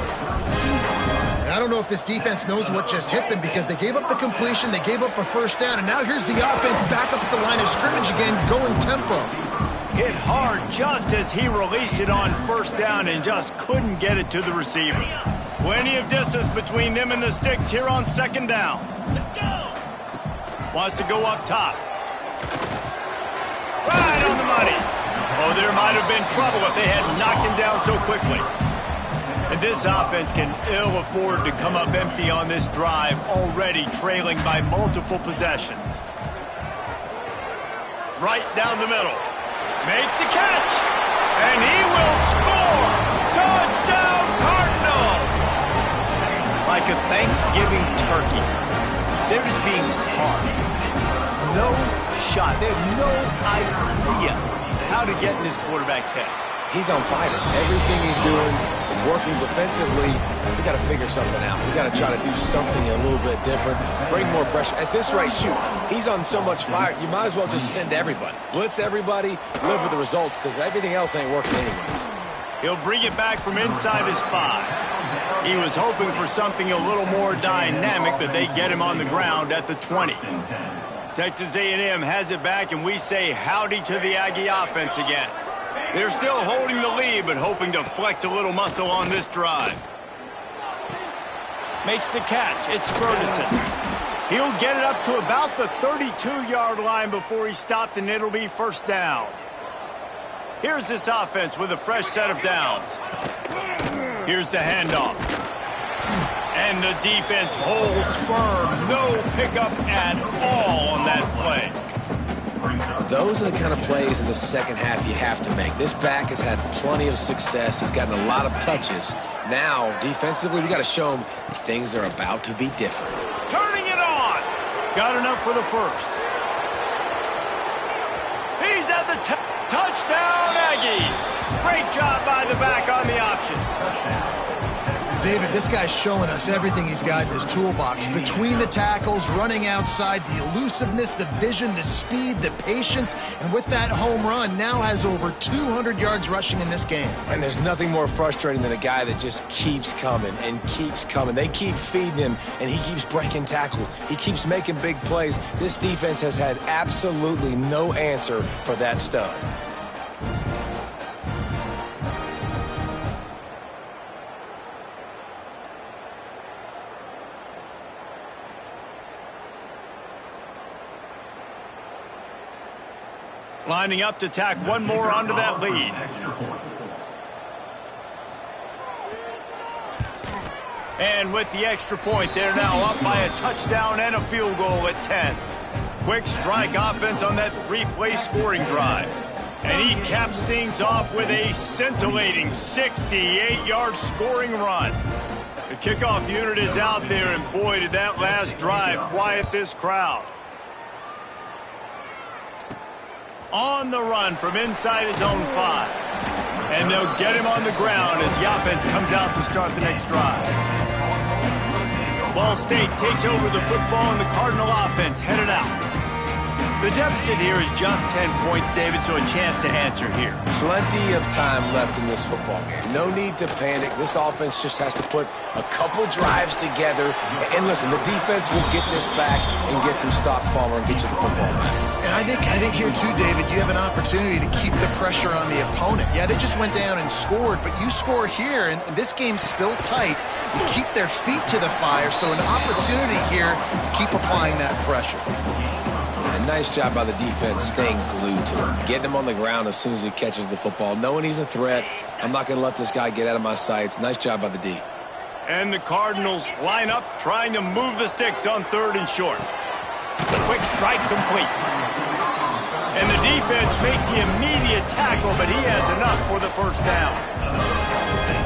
I don't know if this defense knows what just hit them because they gave up the completion, they gave up a first down, and now here's the offense back up at the line of scrimmage again, going tempo. Hit hard just as he released it on first down and just couldn't get it to the receiver. Plenty of distance between them and the sticks here on second down. Let's go. Wants to go up top. Right on the money. Oh, there might have been trouble if they had knocked him down so quickly. And this offense can ill afford to come up empty on this drive, already trailing by multiple possessions. Right down the middle. Makes the catch. And he will score. Touchdown, Cardinals. Like a Thanksgiving turkey. They're just being carved. No shot. They have no idea how to get in this quarterback's head. He's on fire. Everything he's doing is working defensively. We got to figure something out. We got to try to do something a little bit different. Bring more pressure. At this rate, shoot, he's on so much fire, you might as well just send everybody. Blitz everybody, live with the results, because everything else ain't working anyways. He'll bring it back from inside his 5. He was hoping for something a little more dynamic, but they get him on the ground at the 20. Texas A&M has it back, and we say howdy to the Aggie offense again. They're still holding the lead, but hoping to flex a little muscle on this drive. Makes the catch. It's Ferguson. He'll get it up to about the 32-yard line before he stopped, and it'll be first down. Here's this offense with a fresh set of downs. Here's the handoff. And the defense holds firm. No pickup at all on that play. Those are the kind of plays in the second half you have to make. This back has had plenty of success. He's gotten a lot of touches. Now, defensively, we got to show him things are about to be different. Turning it on. Got enough for the first. He's at the touchdown, Aggies. Great job by the back on the option. David, this guy's showing us everything he's got in his toolbox. Between the tackles, running outside, the elusiveness, the vision, the speed, the patience, and with that home run, now has over 200 yards rushing in this game. And there's nothing more frustrating than a guy that just keeps coming and keeps coming. They keep feeding him, and he keeps breaking tackles. He keeps making big plays. This defense has had absolutely no answer for that stud. Lining up to tack one more onto that lead. And with the extra point, they're now up by a touchdown and a field goal at 10. Quick strike offense on that 3-play scoring drive. And he caps things off with a scintillating 68-yard scoring run. The kickoff unit is out there, and boy, did that last drive quiet this crowd. On the run from inside his own 5. And they'll get him on the ground as the offense comes out to start the next drive. Ball State takes over the football and the Cardinal offense headed out. The deficit here is just 10 points, David, so a chance to answer here. Plenty of time left in this football game. No need to panic. This offense just has to put a couple drives together. And listen, the defense will get this back and get some stops following and get you the football back. And I think here too, David, you have an opportunity to keep the pressure on the opponent. Yeah, they just went down and scored, but you score here, and this game's still tight. You keep their feet to the fire, so an opportunity here to keep applying that pressure. Nice job by the defense staying glued to him, getting him on the ground as soon as he catches the football, knowing he's a threat. I'm not going to let this guy get out of my sights. Nice job by the D. And the Cardinals line up, trying to move the sticks on 3rd and short. Quick strike complete. And the defense makes the immediate tackle, but he has enough for the first down.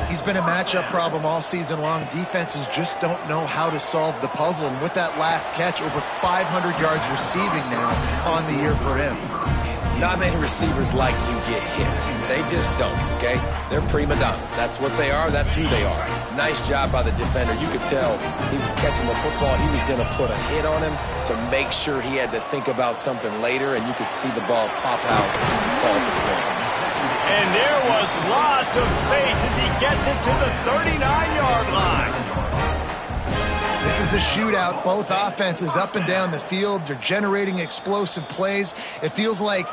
He's been a matchup problem all season long. Defenses just don't know how to solve the puzzle. And with that last catch, over 500 yards receiving now on the year for him. Not many receivers like to get hit. They just don't, okay? They're prima donnas. That's what they are. That's who they are. Nice job by the defender. You could tell he was catching the football. He was going to put a hit on him to make sure he had to think about something later, and you could see the ball pop out and fall to the ground. And there was lots of space as he gets it to the 39-yard line. This is a shootout. Both offenses up and down the field. They're generating explosive plays. It feels like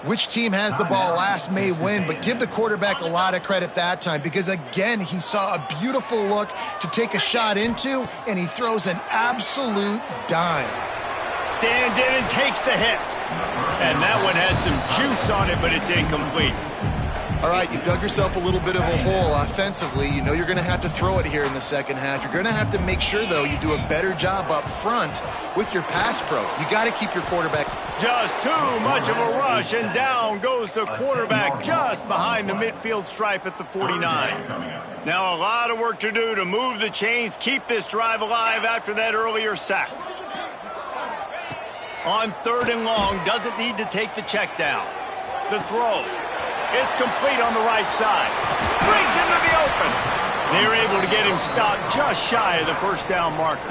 which team has the ball last may win, but give the quarterback a lot of credit that time because, again, he saw a beautiful look to take a shot into, and he throws an absolute dime. Stands in and takes the hit. And that one had some juice on it, but it's incomplete. All right, you've dug yourself a little bit of a hole offensively. You know you're going to have to throw it here in the second half. You're going to have to make sure, though, you do a better job up front with your pass pro. You got to keep your quarterback. Just too much of a rush, and down goes the quarterback just behind the midfield stripe at the 49. Now a lot of work to do to move the chains, keep this drive alive after that earlier sack. On 3rd and long, doesn't need to take the check down. The throw. It's complete on the right side. Brings him to the open. They're able to get him stopped just shy of the first down marker.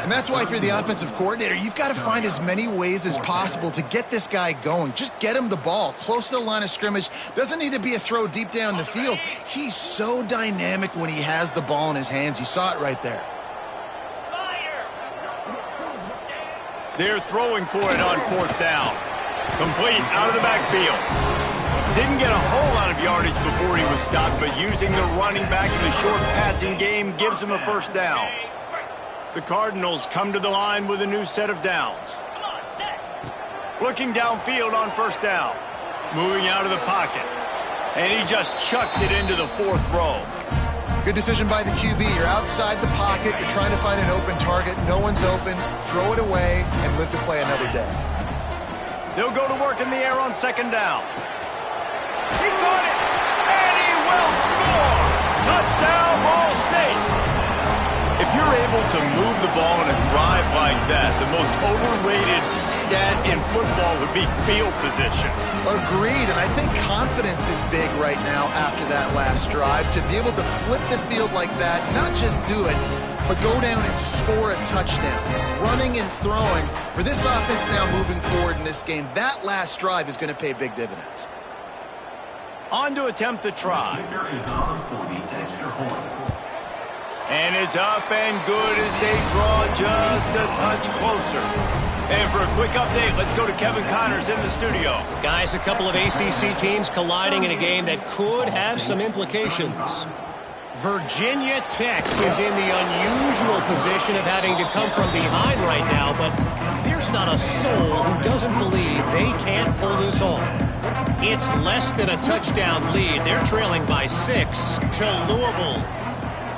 And that's why if you're the offensive coordinator, you've got to find as many ways as possible to get this guy going. Just get him the ball close to the line of scrimmage. Doesn't need to be a throw deep down the field. He's so dynamic when he has the ball in his hands. You saw it right there. They're throwing for it on 4th down. Complete out of the backfield. Didn't get a whole lot of yardage before he was stopped, but using the running back in the short passing game gives him a first down. The Cardinals come to the line with a new set of downs. Looking downfield on 1st down. Moving out of the pocket. And he just chucks it into the 4th row. Good decision by the QB. You're outside the pocket. You're trying to find an open target. No one's open. Throw it away and live to play another day. They'll go to work in the air on 2nd down. He caught it, and he will score! Touchdown, Ball State! If you're able to move the ball in a drive like that, the most overrated stat in football would be field position. Agreed, and I think confidence is big right now after that last drive. To be able to flip the field like that, not just do it, but go down and score a touchdown. Running and throwing. For this offense now moving forward in this game, that last drive is going to pay big dividends. On to attempt the try. And it's up and good as they draw just a touch closer. And for a quick update, let's go to Kevin Connors in the studio. Guys, a couple of ACC teams colliding in a game that could have some implications. Virginia Tech is in the unusual position of having to come from behind right now, but there's not a soul who doesn't believe they can't pull this off. It's less than a touchdown lead. They're trailing by 6 to Louisville.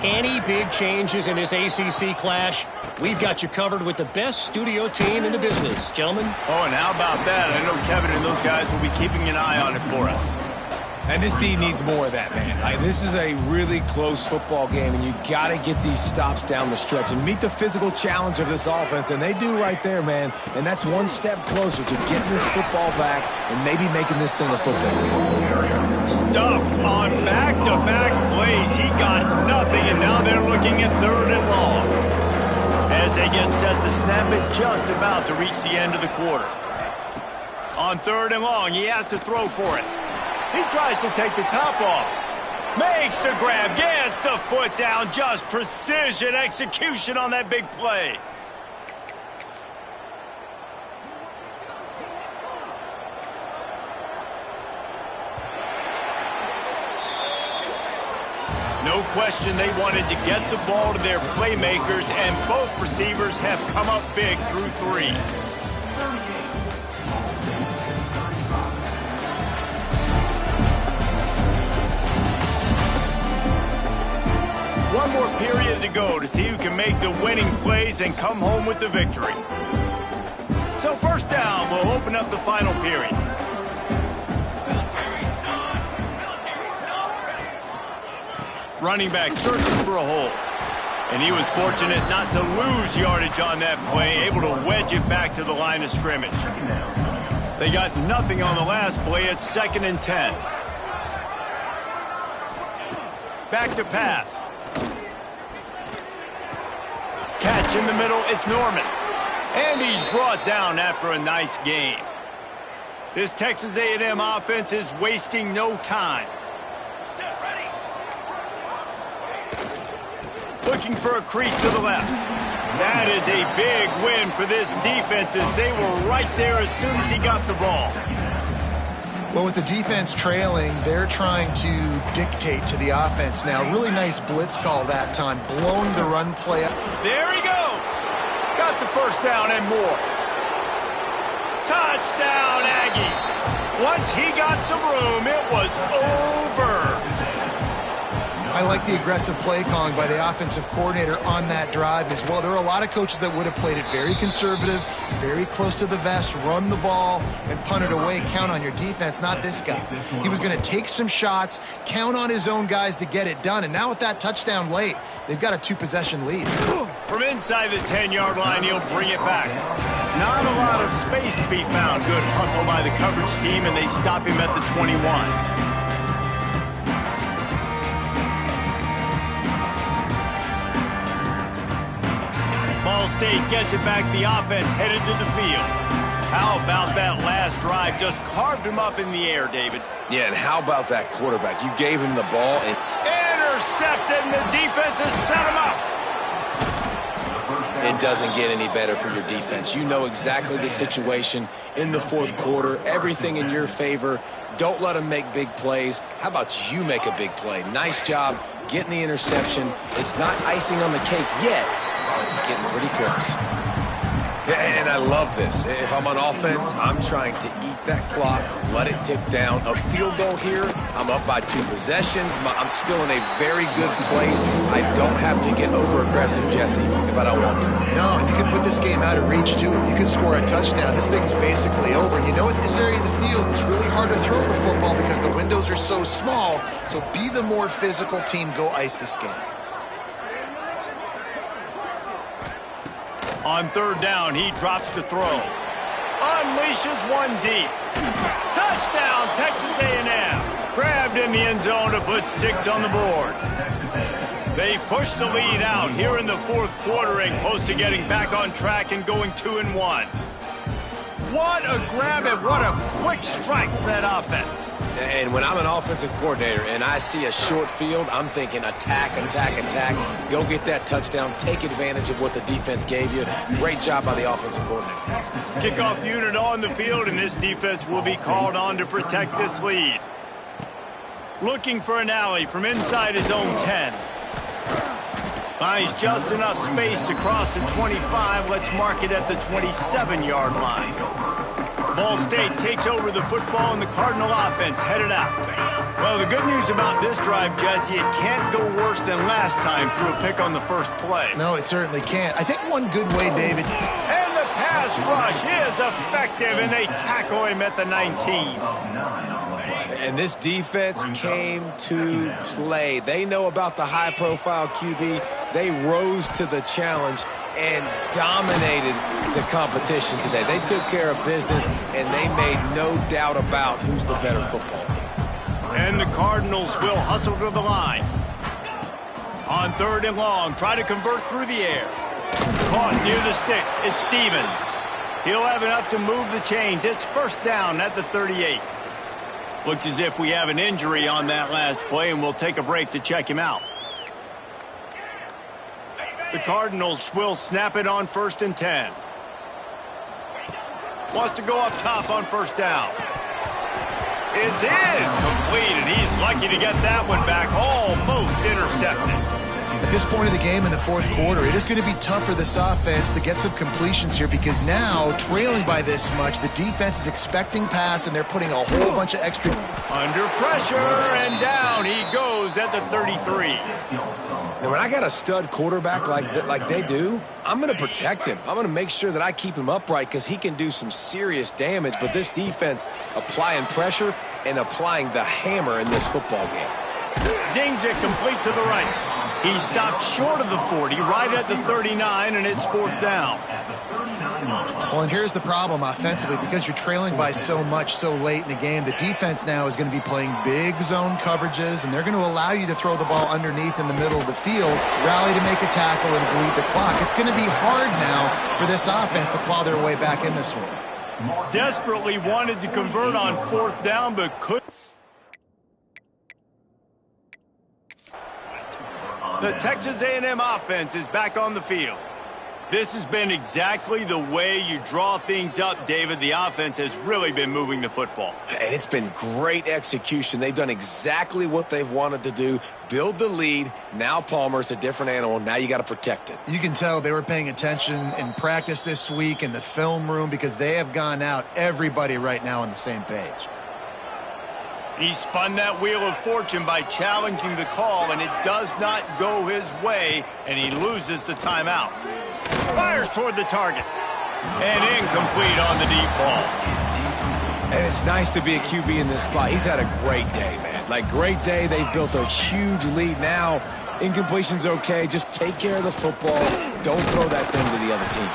Any big changes in this ACC clash, we've got you covered with the best studio team in the business, gentlemen. Oh, and how about that? I know Kevin and those guys will be keeping an eye on it for us. And this D needs more of that, man. This is a really close football game, and you got to get these stops down the stretch and meet the physical challenge of this offense, and they do right there, man. And that's one step closer to getting this football back and maybe making this thing a football game. Stuffed on back-to-back plays. He got nothing, and now they're looking at 3rd and long. As they get set to snap it, just about to reach the end of the quarter. On 3rd and long, he has to throw for it. He tries to take the top off. Makes the grab, gets the foot down. Just precision execution on that big play. No question they wanted to get the ball to their playmakers, and both receivers have come up big through 3. One more period to go to see who can make the winning plays and come home with the victory. So 1st down will open up the final period. Running back searching for a hole. And he was fortunate not to lose yardage on that play, able to wedge it back to the line of scrimmage. They got nothing on the last play. It's 2nd and 10. Back to pass. Catch in the middle, it's Norman. And he's brought down after a nice gain. This Texas A&M offense is wasting no time. Looking for a crease to the left. That is a big win for this defense, as they were right there as soon as he got the ball. Well, with the defense trailing, they're trying to dictate to the offense now. Really nice blitz call that time, blowing the run play up. There he goes. Got the 1st down and more. Touchdown, Aggies. Once he got some room, it was over. I like the aggressive play calling by the offensive coordinator on that drive as well. There are a lot of coaches that would have played it very conservative, very close to the vest, run the ball, and punt it away. Count on your defense, not this guy. He was going to take some shots, count on his own guys to get it done. And now with that touchdown late, they've got a 2-possession lead. From inside the 10-yard line, he'll bring it back. Not a lot of space to be found. Good hustle by the coverage team, and they stop him at the 21. Ball State gets it back. The offense headed to the field. How about that last drive? Just carved him up in the air, David. Yeah, and how about that quarterback? You gave him the ball and... Intercepted, and the defense has set him up. It doesn't get any better for your defense. You know exactly the situation in the 4th quarter. Everything in your favor. Don't let them make big plays. How about you make a big play? Nice job getting the interception. It's not icing on the cake yet. It's getting pretty close. And I love this. If I'm on offense, I'm trying to eat that clock, let it tick down. A field goal here, I'm up by 2 possessions. I'm still in a very good place. I don't have to get over-aggressive, Jesse, if I don't want to. No, and you can put this game out of reach, too. If you can score a touchdown, this thing's basically over. And you know, at this area of the field, it's really hard to throw the football because the windows are so small. So be the more physical team. Go ice this game. On 3rd down, he drops to throw. Unleashes one deep. Touchdown, Texas A&M. Grabbed in the end zone to put 6 on the board. They push the lead out here in the 4th quarter and close to getting back on track and going 2-1. What a grab and what a quick strike for that offense. And when I'm an offensive coordinator and I see a short field, I'm thinking attack, attack, attack. Go get that touchdown. Take advantage of what the defense gave you. Great job by the offensive coordinator. Kickoff unit on the field, and this defense will be called on to protect this lead. Looking for an alley from inside his own 10. Finds just enough space to cross the 25. Let's mark it at the 27-yard line. Ball State takes over the football, and the Cardinal offense headed out. Well, the good news about this drive, Jesse, it can't go worse than last time through a pick on the first play. No, it certainly can't. I think one good way, David. And the pass rush is effective, and they tackle him at the 19. And this defense came to play. They know about the high-profile QB. They rose to the challenge and dominated the competition today. They took care of business, and they made no doubt about who's the better football team. And the Cardinals will hustle to the line. On 3rd and long, try to convert through the air. Caught near the sticks. It's Stevens. He'll have enough to move the chains. It's 1st down at the 38. Looks as if we have an injury on that last play, and we'll take a break to check him out. The Cardinals will snap it on 1st and 10. Wants to go up top on 1st down. It's incomplete, and he's lucky to get that one back. Almost intercepted. At this point of the game in the 4th quarter, it is going to be tough for this offense to get some completions here because now, trailing by this much, the defense is expecting pass, and they're putting a whole bunch of extra... Under pressure, and down he goes at the 33. And when I got a stud quarterback like they do, I'm going to protect him. I'm going to make sure that I keep him upright because he can do some serious damage. But this defense applying pressure and applying the hammer in this football game. Zings it complete to the right. He stopped short of the 40, right at the 39, and it's 4th down. Well, and here's the problem offensively. Because you're trailing by so much so late in the game, the defense now is going to be playing big zone coverages, and they're going to allow you to throw the ball underneath in the middle of the field, rally to make a tackle, and bleed the clock. It's going to be hard now for this offense to claw their way back in this one. Desperately wanted to convert on 4th down, but couldn't. The Texas A&M offense is back on the field. This has been exactly the way you draw things up, David. The offense has really been moving the football. And it's been great execution. They've done exactly what they've wanted to do. Build the lead. Now Palmer's a different animal. Now you got to protect it. You can tell they were paying attention in practice this week in the film room because they have gone out, everybody right now on the same page. He spun that wheel of fortune by challenging the call, and it does not go his way, and he loses the timeout. Fires toward the target. And incomplete on the deep ball. And it's nice to be a QB in this spot. He's had a great day, man. Like, great day. They've built a huge lead now. Incompletion's okay. Just take care of the football. Don't throw that thing to the other team.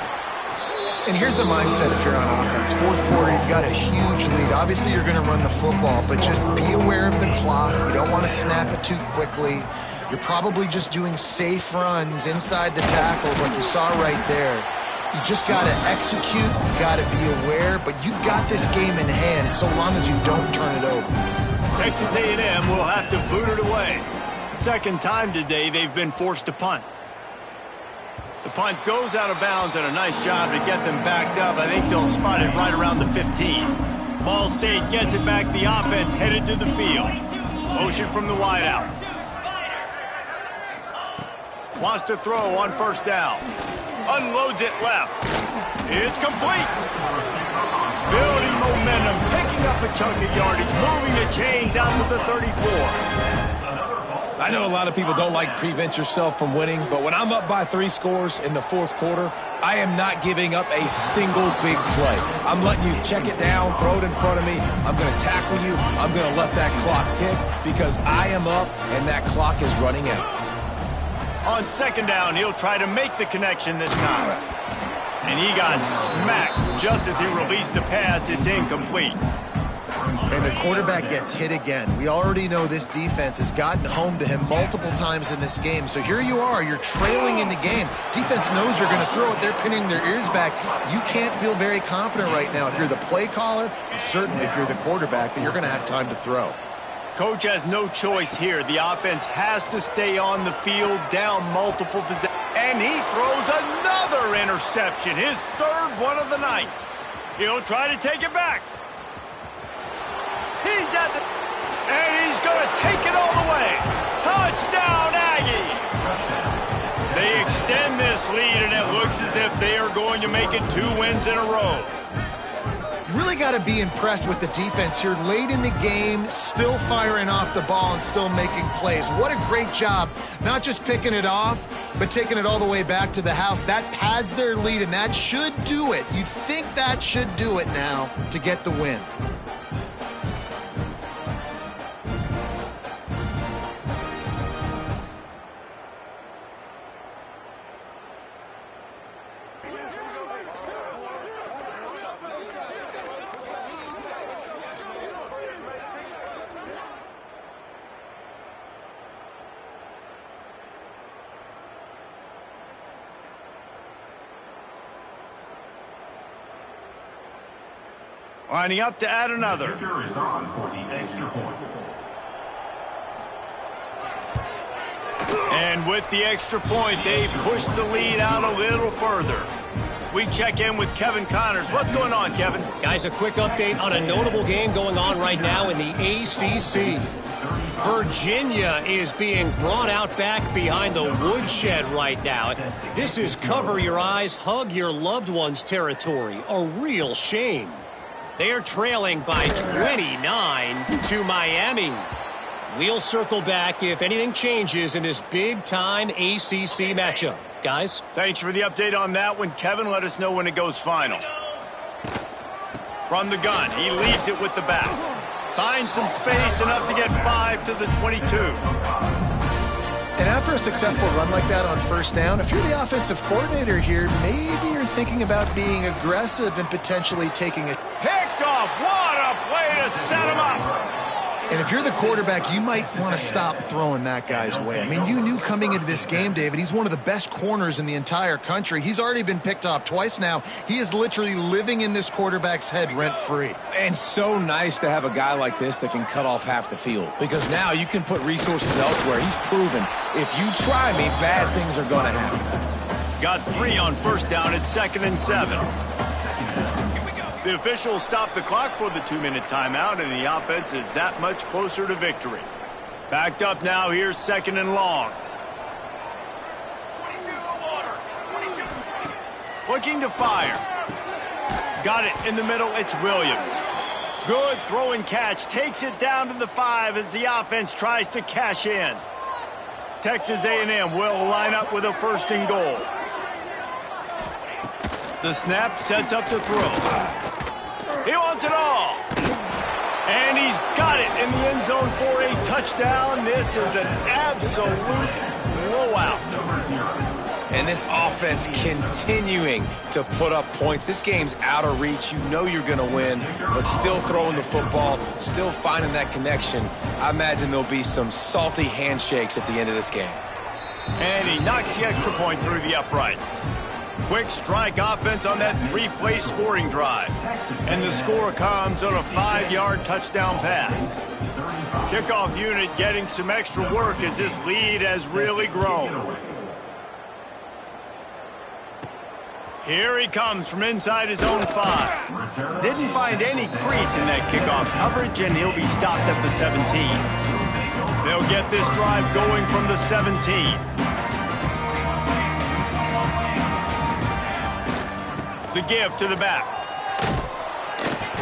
And here's the mindset if you're on offense. 4th quarter, you've got a huge lead. Obviously, you're going to run the football, but just be aware of the clock. You don't want to snap it too quickly. You're probably just doing safe runs inside the tackles like you saw right there. You just got to execute. You got to be aware, but you've got this game in hand so long as you don't turn it over. Texas A&M will have to boot it away. 2nd time today they've been forced to punt. The punt goes out of bounds, and a nice job to get them backed up. I think they'll spot it right around the 15. Ball State gets it back. The offense headed to the field. Motion from the wideout. Wants to throw on 1st down. Unloads it left. It's complete. Building momentum, picking up a chunk of yardage, moving the chains out to the 34. I know a lot of people don't like prevent yourself from winning, but when I'm up by 3 scores in the 4th quarter, I am not giving up a single big play. I'm letting you check it down, throw it in front of me. I'm going to tackle you. I'm going to let that clock tick because I am up and that clock is running out. On 2nd down, he'll try to make the connection this time. And he got smacked just as he released the pass. It's incomplete. And the quarterback gets hit again. We already know this defense has gotten home to him multiple times in this game. So here you are, you're trailing in the game. Defense knows you're going to throw it. They're pinning their ears back. You can't feel very confident right now if you're the play caller, and certainly if you're the quarterback, that you're going to have time to throw. Coach has no choice here. The offense has to stay on the field, down multiple possessions. And he throws another interception, his 3rd one of the night. He'll try to take it back. He's at the... And he's going to take it all the way. Touchdown, Aggies! They extend this lead, and it looks as if they are going to make it 2 wins in a row. You really got to be impressed with the defense here. Late in the game, still firing off the ball and still making plays. What a great job. Not just picking it off, but taking it all the way back to the house. That pads their lead, and that should do it. You'd think that should do it now to get the win. Lining up to add another. Kicker is on for the extra point. And with the extra point, they push the lead out a little further. We check in with Kevin Connors. What's going on, Kevin? Guys, a quick update on a notable game going on right now in the ACC. Virginia is being brought out back behind the woodshed right now. This is cover your eyes, hug your loved ones territory. A real shame. They are trailing by 29 to Miami. We'll circle back if anything changes in this big-time ACC matchup. Guys? Thanks for the update on that one, Kevin. Let us know when it goes final. From the gun, he leaves it with the back. Finds some space, enough to get 5 to the 22. And after a successful run like that on first down, if you're the offensive coordinator here, maybe you're thinking about being aggressive and potentially taking it. Picked off. What a play to set him up. And if you're the quarterback, you might want to stop throwing that guy's way. I mean, you knew coming into this game, David, he's one of the best corners in the entire country. He's already been picked off twice now. He is literally living in this quarterback's head rent-free. And so nice to have a guy like this that can cut off half the field, because now you can put resources elsewhere. He's proven if you try me, bad things are going to happen. Got 3 on first down at 2nd and 7. The officials stopped the clock for the 2-minute timeout, and the offense is that much closer to victory. Backed up now, here's 2nd and long. Looking to fire. Got it in the middle, it's Williams. Good throw and catch, takes it down to the 5 as the offense tries to cash in. Texas A&M will line up with a 1st and goal. The snap sets up the throw. He wants it all. And he's got it in the end zone for a touchdown. This is an absolute blowout. And this offense continuing to put up points. This game's out of reach. You know you're going to win, but still throwing the football, still finding that connection. I imagine there'll be some salty handshakes at the end of this game. And he knocks the extra point through the uprights. Quick strike offense on that 3-play scoring drive. And the score comes on a 5-yard touchdown pass. Kickoff unit getting some extra work as this lead has really grown. Here he comes from inside his own 5. Didn't find any crease in that kickoff coverage, and he'll be stopped at the 17. They'll get this drive going from the 17. The give to the back.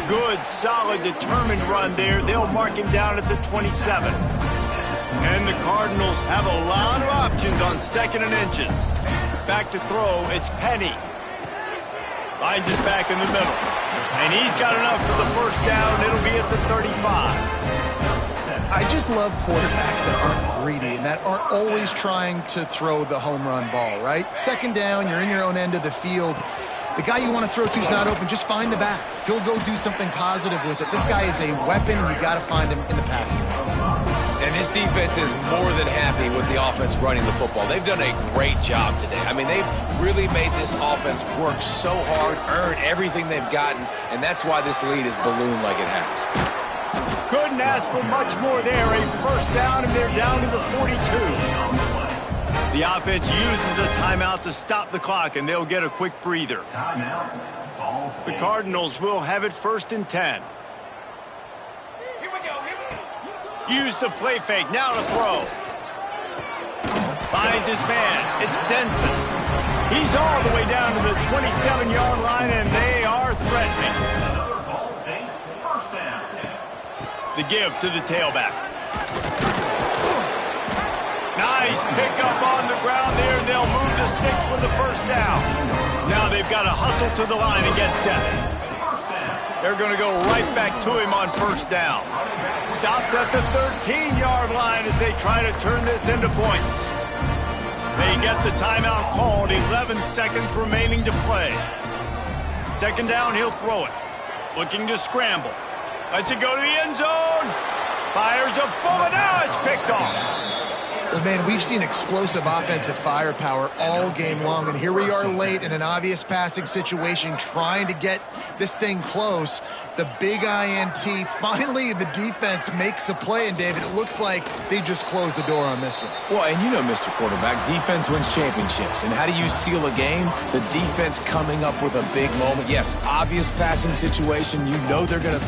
Good, solid, determined run there. They'll mark him down at the 27. And the Cardinals have a lot of options on 2nd and inches. Back to throw, it's Penny. Finds his back in the middle. And he's got enough for the 1st down. It'll be at the 35. I just love quarterbacks that aren't greedy and that aren't always trying to throw the home run ball, right? 2nd down, you're in your own end of the field. The guy you want to throw to is not open. Just find the back. He'll go do something positive with it. This guy is a weapon, and you got to find him in the passing game. And this defense is more than happy with the offense running the football. They've done a great job today. I mean, they've really made this offense work so hard, earn everything they've gotten, and that's why this lead is ballooned like it has. Couldn't ask for much more there. A 1st down, and they're down to the 42. The offense uses a timeout to stop the clock, and they'll get a quick breather. The Cardinals will have it 1st and 10. Use the play fake, now to throw. Finds his man, it's Denson. He's all the way down to the 27-yard line, and they are threatening. The give to the tailback. Nice pickup on the ground there. They'll move the sticks with the 1st down. Now they've got to hustle to the line and get set. They're going to go right back to him on 1st down. Stopped at the 13-yard line as they try to turn this into points. They get the timeout called, 11 seconds remaining to play. Second down, he'll throw it. Looking to scramble. Lets it go to the end zone. Fires a bullet. Now it's picked off. Well, man, we've seen explosive offensive firepower all game long, and here we are late in an obvious passing situation trying to get this thing close. The big INT, finally the defense makes a play, and David, it looks like they just closed the door on this one. Well, and you know, Mr. Quarterback, defense wins championships. And how do you seal a game? The defense coming up with a big moment. Yes, obvious passing situation. You know they're going to